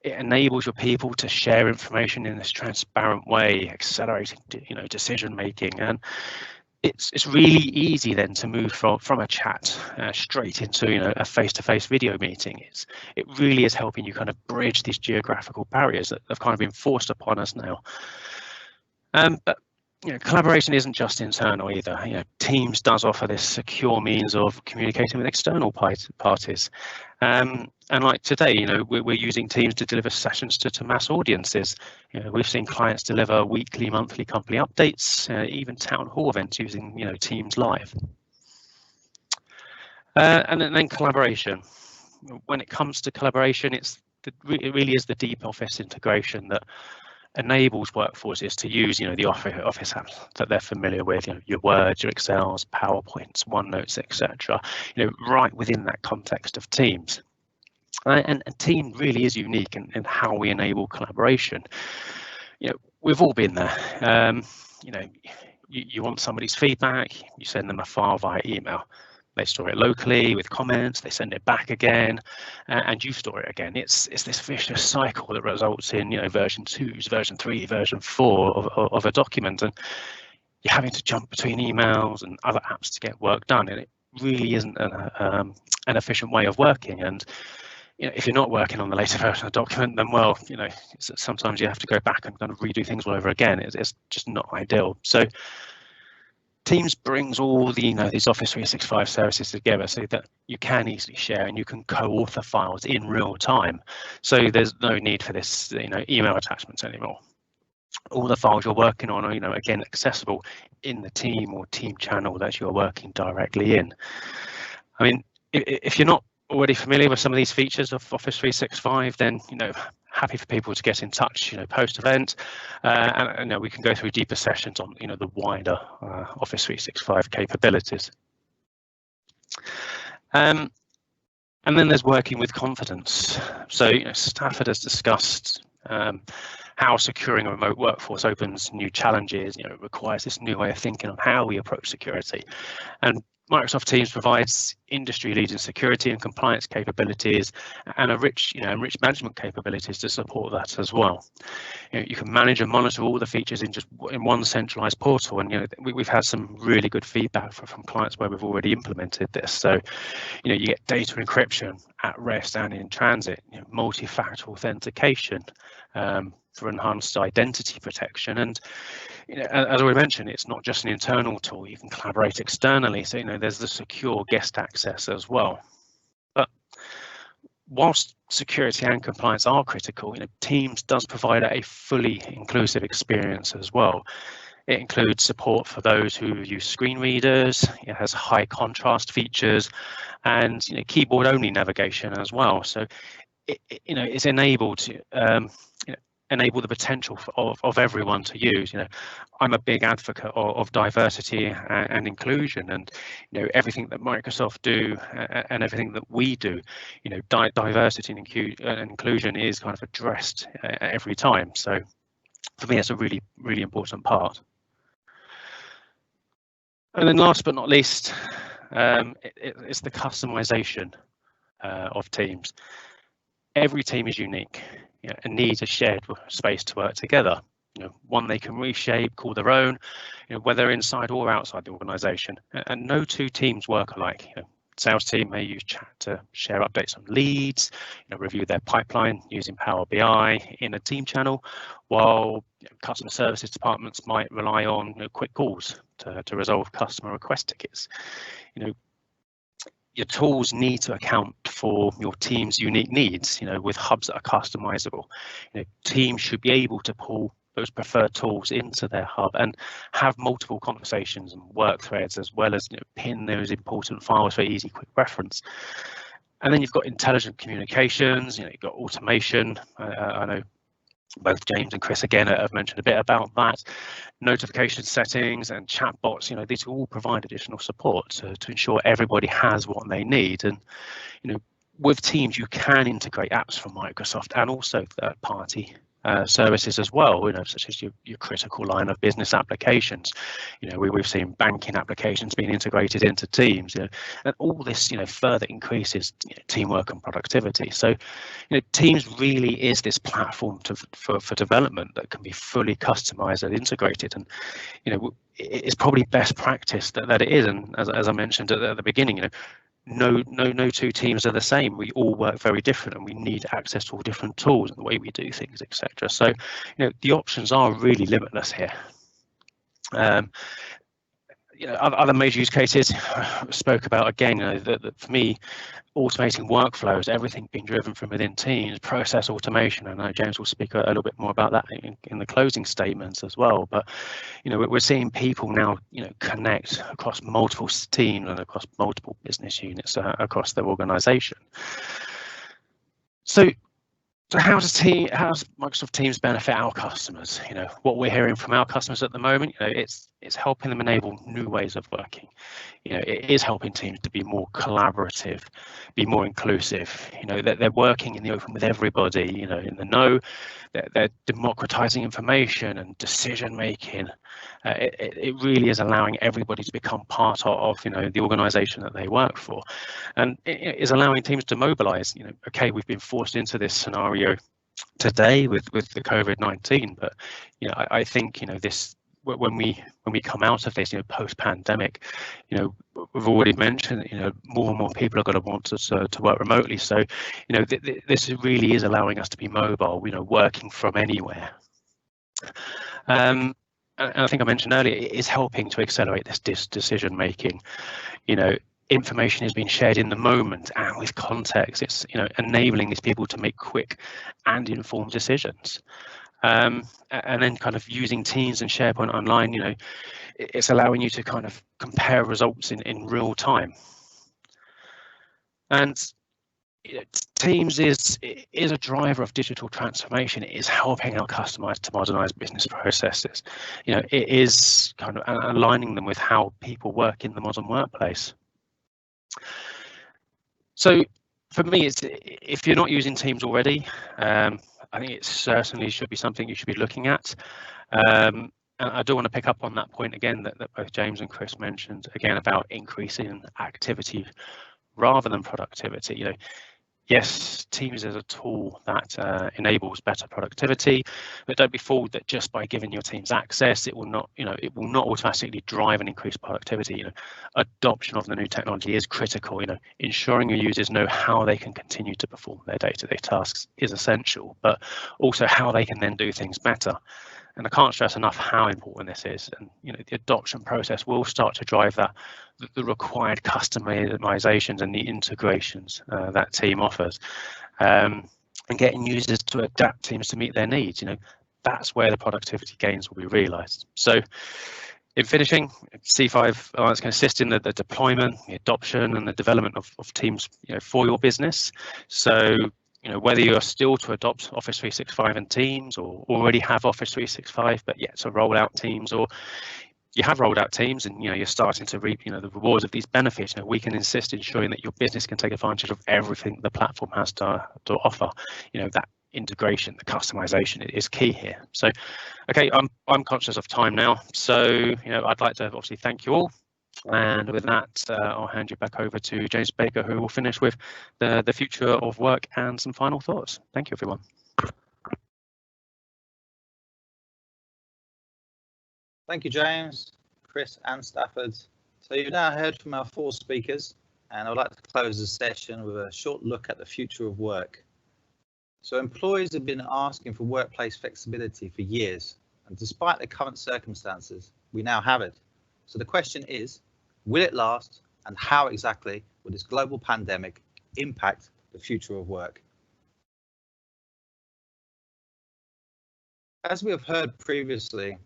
enables your people to share information in this transparent way, accelerating, decision making. And it's really easy then to move from a chat straight into a face-to-face video meeting. It really is helping you kind of bridge these geographical barriers that have kind of been forced upon us now. But collaboration isn't just internal either. Teams does offer this secure means of communicating with external parties. And like today, we're using Teams to deliver sessions to mass audiences. We've seen clients deliver weekly, monthly company updates, even town hall events using Teams Live. And then collaboration. When it comes to collaboration, it really is the deep office integration that enables workforces to use the office apps that they're familiar with, your Words, your Excels, PowerPoints, OneNotes, etc. Right within that context of Teams. And Team really is unique in how we enable collaboration. We've all been there. You want somebody's feedback, you send them a file via email. They store it locally with comments, they send it back again, and you store it again. It's this vicious cycle that results in version 2s, version 3, version 4 of a document, and you're having to jump between emails and other apps to get work done, and it really isn't an efficient way of working. And if you're not working on the latest version of the document, then well, sometimes you have to go back and kind of redo things all over again. It's just not ideal. So Teams brings all the these Office 365 services together so that you can easily share and you can co-author files in real time. So there's no need for this email attachments anymore. All the files you're working on are again accessible in the team or team channel that you're working directly in. I mean, if you're not already familiar with some of these features of Office 365, then happy for people to get in touch post event, and we can go through deeper sessions on the wider Office 365 capabilities. And then there's working with confidence. So Stafford has discussed how securing a remote workforce opens new challenges. It requires this new way of thinking on how we approach security, and Microsoft Teams provides industry-leading security and compliance capabilities and a rich management capabilities to support that as well. You can manage and monitor all the features in one centralized portal, and we've had some really good feedback from clients where we've already implemented this. So you get data encryption at rest and in transit, multi-factor authentication for enhanced identity protection, and as I mentioned, it's not just an internal tool. You can collaborate externally, so there's the secure guest access as well. But whilst security and compliance are critical, Teams does provide a fully inclusive experience as well. It includes support for those who use screen readers. It has high contrast features and keyboard only navigation as well. So it's enabled to enable the potential of everyone to use. I'm a big advocate of diversity and inclusion, and everything that Microsoft do and everything that we do, diversity and inclusion is kind of addressed every time. So for me, it's a really, really important part. And then last but not least, it's the customization of Teams. Every team is unique and needs a shared space to work together. One they can reshape, call their own, whether inside or outside the organisation. And no two teams work alike. Sales team may use chat to share updates on leads, review their pipeline using Power BI in a team channel, while customer services departments might rely on quick calls to resolve customer request tickets. Your tools need to account for your team's unique needs, with hubs that are customizable. Teams should be able to pull those preferred tools into their hub and have multiple conversations and work threads, as well as pin those important files for easy, quick reference. And then you've got intelligent communications, you've got automation. I know both James and Chris again have mentioned a bit about that. Notification settings and chatbots, these all provide additional support to ensure everybody has what they need. And with Teams, you can integrate apps from Microsoft and also third-party services as well, such as your critical line of business applications. We've seen banking applications being integrated into Teams, and all this, further increases teamwork and productivity. So, Teams really is this platform for development that can be fully customized and integrated. And, it's probably best practice that it is. And as I mentioned at the beginning, no two teams are the same. We all work very different, and we need access to all different tools and the way we do things, etc. So, the options are really limitless here. Other major use cases I spoke about again. That for me, automating workflows, everything being driven from within Teams, process automation. I know James will speak a little bit more about that in the closing statements as well. But we're seeing people now connect across multiple teams and across multiple business units across their organisation. So how does Microsoft Teams benefit our customers? What we're hearing from our customers at the moment, it's helping them enable new ways of working. It is helping teams to be more collaborative, be more inclusive. That they're working in the open with everybody. In the know. They're democratizing information and decision making. It really is allowing everybody to become part of the organization that they work for, and it is allowing teams to mobilize. Okay, we've been forced into this scenario today with the COVID-19, but I think this, when we come out of this post-pandemic, we've already mentioned more and more people are going to want to work remotely. So this really is allowing us to be mobile, working from anywhere. And I think I mentioned earlier, it is helping to accelerate this decision making. Information is being shared in the moment and with context. It's enabling these people to make quick and informed decisions. And then kind of using Teams and SharePoint Online, it's allowing you to kind of compare results in real time. And Teams is a driver of digital transformation. It is helping our customers to modernize business processes. It is kind of aligning them with how people work in the modern workplace. So for me, if you're not using Teams already, I think it certainly should be something you should be looking at. And I do want to pick up on that point again that both James and Chris mentioned again about increasing activity rather than productivity. Yes, Teams is a tool that enables better productivity, but don't be fooled that just by giving your teams access, it will not automatically drive and increase productivity. Adoption of the new technology is critical. Ensuring your users know how they can continue to perform their day-to-day tasks is essential, but also how they can then do things better. And I can't stress enough how important this is. And the adoption process will start to drive the required customizations and the integrations that team offers, and getting users to adapt Teams to meet their needs. That's where the productivity gains will be realized. So in finishing, C5 Alliance can assist in the deployment, the adoption and the development of Teams for your business. So whether you're still to adopt Office 365 and Teams, or already have Office 365 but yet to roll out Teams, or you have rolled out Teams and you're starting to reap the rewards of these benefits, we can insist ensuring that your business can take advantage of everything the platform has to offer. That integration, the customization is key here. So okay, I'm conscious of time now, so I'd like to obviously thank you all. And with that, I'll hand you back over to James Baker, who will finish with the future of work and some final thoughts. Thank you, everyone. Thank you, James, Chris and Stafford. So you've now heard from our 4 speakers, and I'd like to close the session with a short look at the future of work. So employees have been asking for workplace flexibility for years, and despite the current circumstances, we now have it. So the question is, will it last, and how exactly will this global pandemic impact the future of work? As we have heard previously,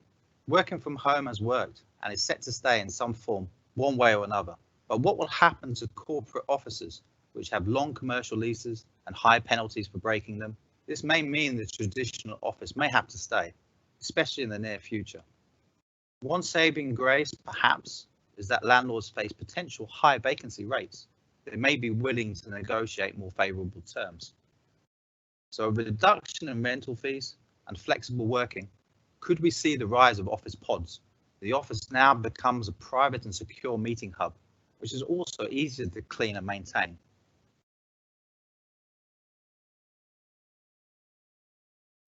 working from home has worked and is set to stay in some form, one way or another. But what will happen to corporate offices, which have long commercial leases and high penalties for breaking them? This may mean the traditional office may have to stay, especially in the near future. One saving grace, perhaps, is that landlords face potential high vacancy rates. They may be willing to negotiate more favourable terms. So a reduction in rental fees, and flexible working, could we see the rise of office pods? The office now becomes a private and secure meeting hub, which is also easier to clean and maintain.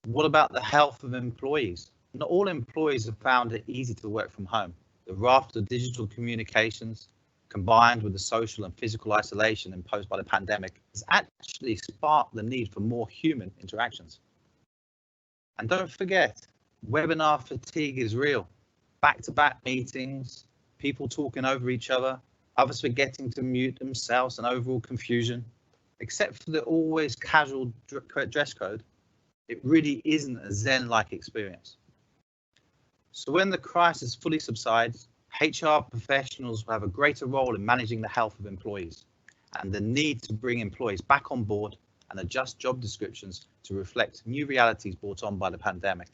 What about the health of employees? Not all employees have found it easy to work from home. The raft of digital communications, combined with the social and physical isolation imposed by the pandemic, has actually sparked the need for more human interactions. And don't forget, webinar fatigue is real. Back-to-back meetings, people talking over each other, others forgetting to mute themselves, and overall confusion. Except for the always casual dress code, it really isn't a Zen-like experience. So when the crisis fully subsides, HR professionals will have a greater role in managing the health of employees and the need to bring employees back on board and adjust job descriptions to reflect new realities brought on by the pandemic.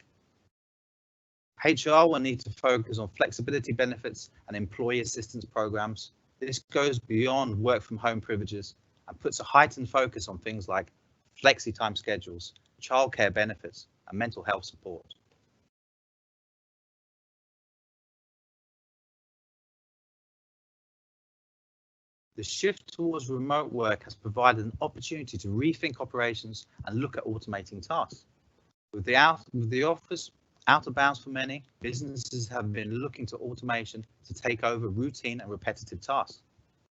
HR will need to focus on flexibility benefits and employee assistance programs. This goes beyond work from home privileges and puts a heightened focus on things like flexi time schedules, childcare benefits, and mental health support. The shift towards remote work has provided an opportunity to rethink operations and look at automating tasks. With the office out of bounds for many, businesses have been looking to automation to take over routine and repetitive tasks.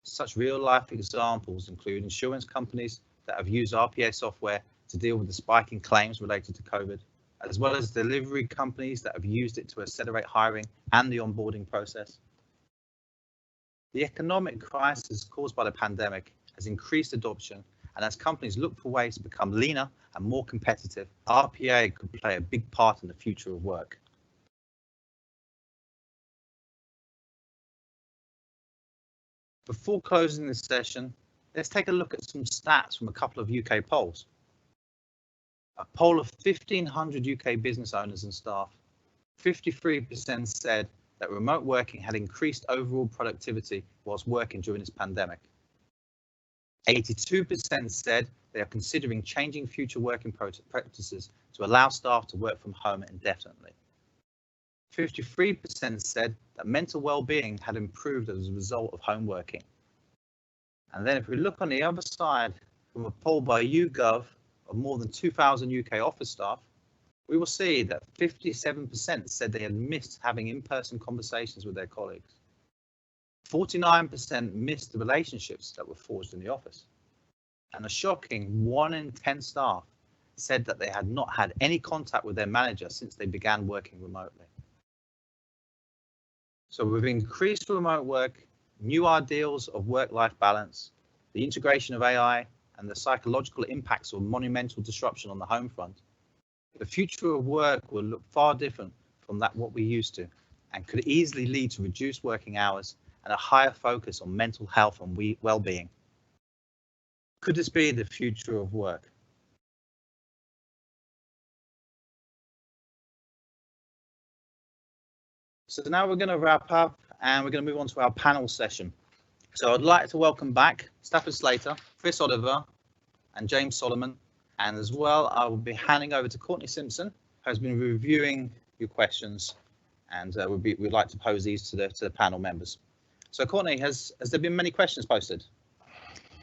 Such real-life examples include insurance companies that have used RPA software to deal with the spike in claims related to COVID, as well as delivery companies that have used it to accelerate hiring and the onboarding process. The economic crisis caused by the pandemic has increased adoption, and as companies look for ways to become leaner and more competitive, RPA could play a big part in the future of work. Before closing this session, let's take a look at some stats from a couple of UK polls. A poll of 1,500 UK business owners and staff, 53% said that remote working had increased overall productivity whilst working during this pandemic. 82% said they are considering changing future working practices to allow staff to work from home indefinitely. 53% said that mental well-being had improved as a result of home working. And then if we look on the other side, from a poll by YouGov of more than 2,000 UK office staff, we will see that 57% said they had missed having in-person conversations with their colleagues. 49% missed the relationships that were forged in the office. And a shocking 1 in 10 staff said that they had not had any contact with their manager since they began working remotely. So with increased remote work, new ideals of work-life balance, the integration of AI, and the psychological impacts of monumental disruption on the home front, the future of work will look far different from what we're used to, and could easily lead to reduced working hours and a higher focus on mental health and well-being. Could this be the future of work? So now we're going to wrap up and we're going to move on to our panel session. So I'd like to welcome back Stafford Slater, Chris Oliver, and James Solomon. And as well, I will be handing over to Courtney Simpson, who has been reviewing your questions, and we'd like to pose these to the panel members. So Courtney, has there been many questions posted?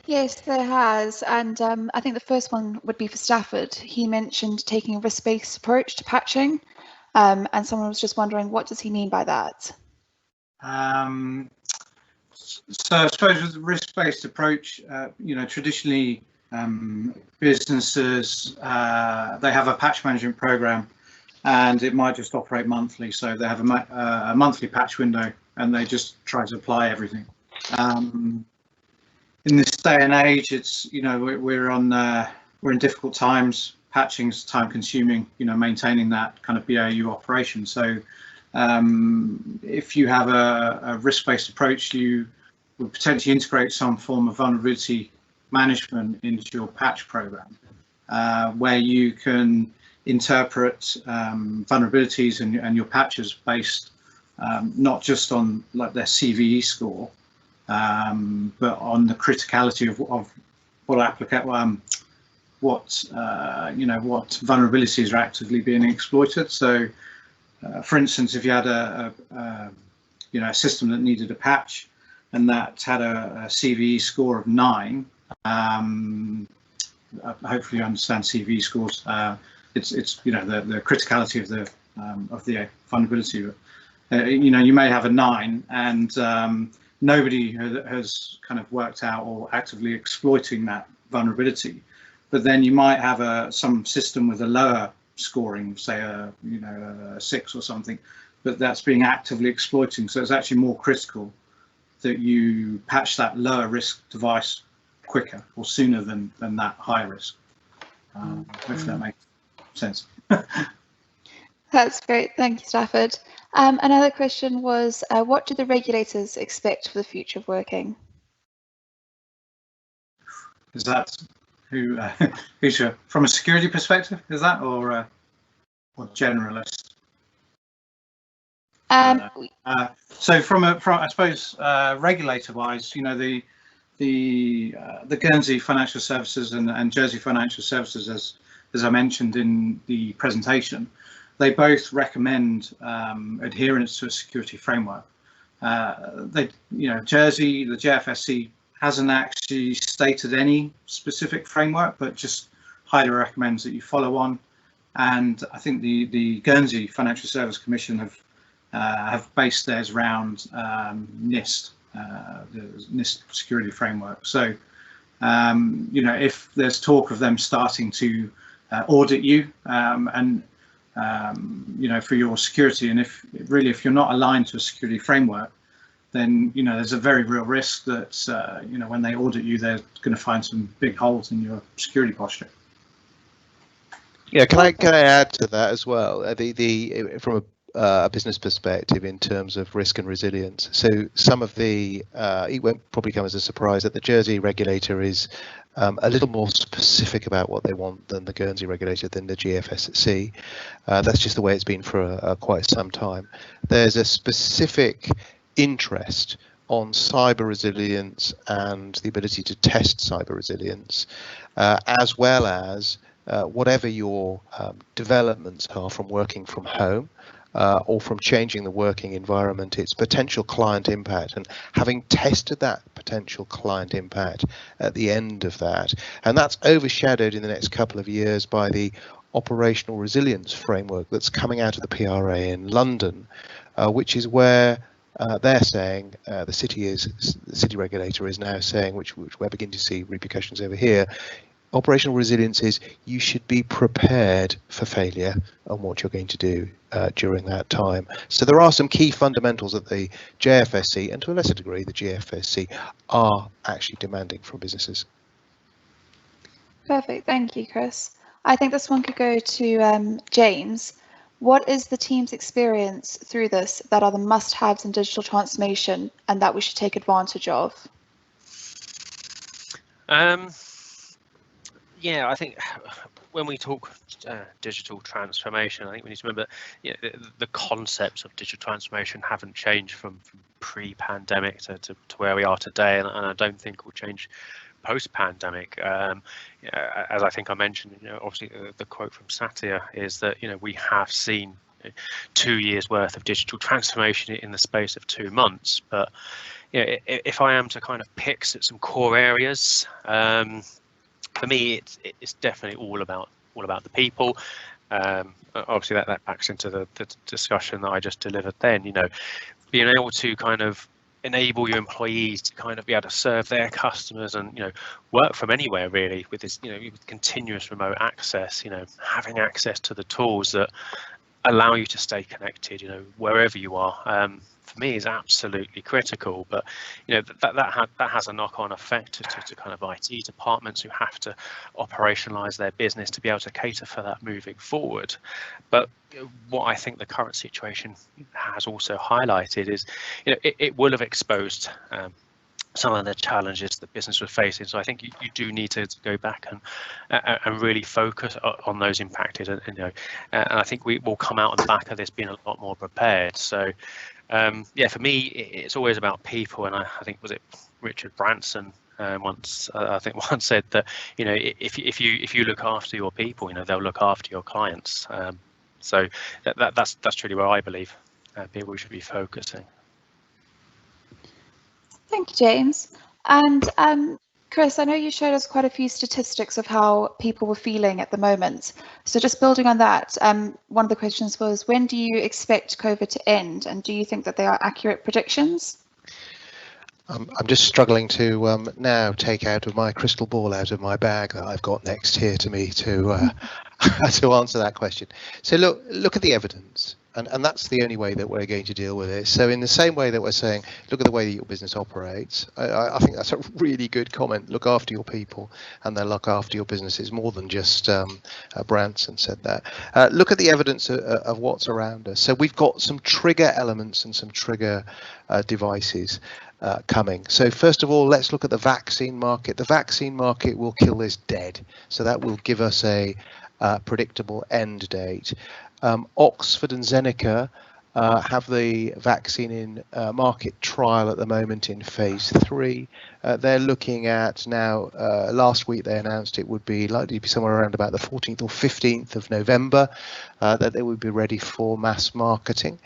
Yes, there has, and I think the first one would be for Stafford. He mentioned taking a risk-based approach to patching, and someone was just wondering, what does he mean by that? So I suppose with the risk-based approach, traditionally businesses, they have a patch management program, and it might just operate monthly. So they have a monthly patch window, and they just try to apply everything. In this day and age, it's we're in difficult times. Patching's time-consuming. Maintaining that kind of BAU operation. So if you have a risk-based approach, you would potentially integrate some form of vulnerability management into your patch program, where you can interpret vulnerabilities and your patches based not just on like their CVE score, but on the criticality of what what vulnerabilities are actively being exploited. So, for instance, if you had a system that needed a patch, and that had a CVE score of 9, hopefully you understand CVE scores. It's the criticality of the vulnerability. You may have a 9, and nobody has kind of worked out or actively exploiting that vulnerability. But then you might have some system with a lower scoring, say a 6 or something, but that's being actively exploiting. So it's actually more critical that you patch that lower risk device quicker or sooner than that high risk. Hopefully that makes sense. That's great. Thank you, Stafford. Another question was, what do the regulators expect for the future of working? Is that who's from a security perspective? Is that or generalist? So from I suppose regulator-wise, the Guernsey Financial Services and Jersey Financial Services, as I mentioned in the presentation, they both recommend adherence to a security framework. Jersey, the JFSC hasn't actually stated any specific framework, but just highly recommends that you follow on. And I think the Guernsey Financial Service Commission have based theirs around NIST, the NIST security framework. So, if there's talk of them starting to audit you for your security, and if you're not aligned to a security framework, then there's a very real risk that when they audit you, they're going to find some big holes in your security posture. Yeah, can I add to that as well? From a business perspective in terms of risk and resilience. So some of it won't probably come as a surprise that the Jersey regulator is a little more specific about what they want than the Guernsey regulator, than the GFSC. That's just the way it's been for quite some time. There's a specific interest on cyber resilience and the ability to test cyber resilience, as well as whatever your developments are from working from home, or from changing the working environment, its potential client impact, and having tested that potential client impact at the end of that. And that's overshadowed in the next couple of years by the operational resilience framework that's coming out of the PRA in London, which is where they're saying, the city regulator is now saying, which we're beginning to see repercussions over here. Operational resilience is you should be prepared for failure on what you're going to do during that time. So there are some key fundamentals that the JFSC, and to a lesser degree the GFSC, are actually demanding from businesses. Perfect. Thank you, Chris. I think this one could go to James. What is the team's experience through this that are the must-haves in digital transformation and that we should take advantage of? Yeah, I think when we talk digital transformation, I think we need to remember the concepts of digital transformation haven't changed from pre-pandemic to where we are today, and I don't think will change post-pandemic. As I think I mentioned, obviously the quote from Satya is that we have seen 2 years worth of digital transformation in the space of 2 months. But if I am to kind of pick some core areas, for me, it's definitely all about the people. Obviously, that backs into the discussion that I just delivered then. Being able to kind of enable your employees to kind of be able to serve their customers and work from anywhere really with this with continuous remote access. Having access to the tools that allow you to stay connected wherever you are. For me is absolutely critical, but that has a knock-on effect to kind of IT departments who have to operationalize their business to be able to cater for that moving forward. But what I think the current situation has also highlighted is it will have exposed some of the challenges that business was facing. So I think you do need to go back and really focus on those impacted, and I think we will come out on the back of this being a lot more prepared. So yeah, for me, it's always about people, and I think was it Richard Branson once I think once said that, you know, if you look after your people, you know, they'll look after your clients. So that's truly where I believe people should be focusing. Thank you, James. And Chris, I know you showed us quite a few statistics of how people were feeling at the moment. So just building on that, one of the questions was, when do you expect COVID to end? And do you think that they are accurate predictions? I'm just struggling to now take out of my crystal ball out of my bag that I've got next here to me to to answer that question. So look at the evidence, and that's the only way that we're going to deal with it. So in the same way that we're saying, look at the way that your business operates, I think that's a really good comment. Look after your people, and they'll look after your business. It's more than just Branson said that. Look at the evidence of what's around us. So we've got some trigger elements and some trigger devices coming. So first of all, let's look at the vaccine market. The vaccine market will kill this dead. So that will give us a predictable end date. Oxford and Zeneca have the vaccine in market trial at the moment in phase 3. They're looking at now, last week they announced it would be likely to be somewhere around about the 14th or 15th of November that they would be ready for mass marketing.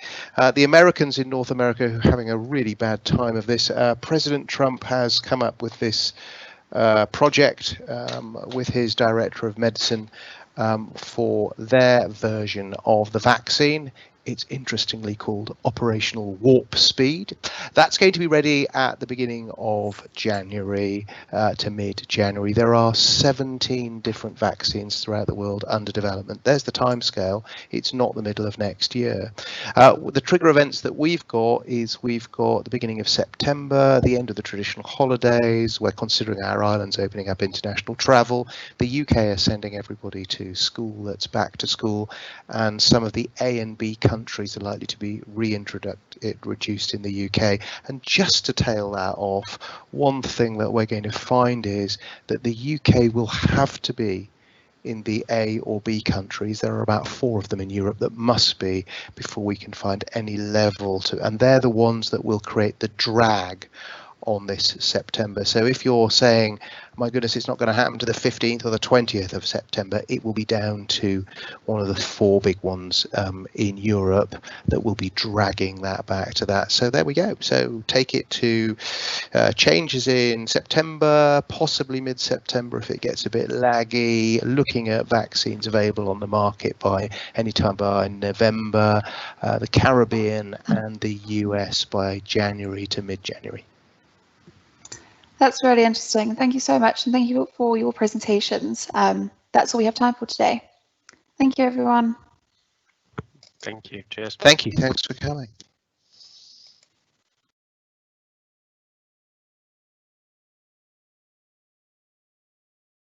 The Americans in North America are having a really bad time of this. President Trump has come up with this project with his director of medicine for their version of the vaccine. It's interestingly called Operational Warp Speed. That's going to be ready at the beginning of January to mid-January. There are 17 different vaccines throughout the world under development. There's the timescale. It's not the middle of next year. The trigger events that we've got is we've got the beginning of September, the end of the traditional holidays. We're considering our islands opening up international travel. The UK are sending everybody to school that's back to school, and some of the A and B countries are likely to be reduced in the UK. And just to tail that off, one thing that we're going to find is that the UK will have to be in the A or B countries. There are about 4 of them in Europe that must be before we can find any level to, and they're the ones that will create the drag on this September. So if you're saying, my goodness, it's not going to happen to the 15th or the 20th of September, it will be down to one of the 4 big ones in Europe that will be dragging that back to that. So there we go. So take it to changes in September, possibly mid-September if it gets a bit laggy, looking at vaccines available on the market by any time by November, the Caribbean and the US by January to mid-January. That's really interesting. Thank you so much, and thank you for your presentations. That's all we have time for today. Thank you, everyone. Thank you. Cheers. Thank you. Thanks for coming.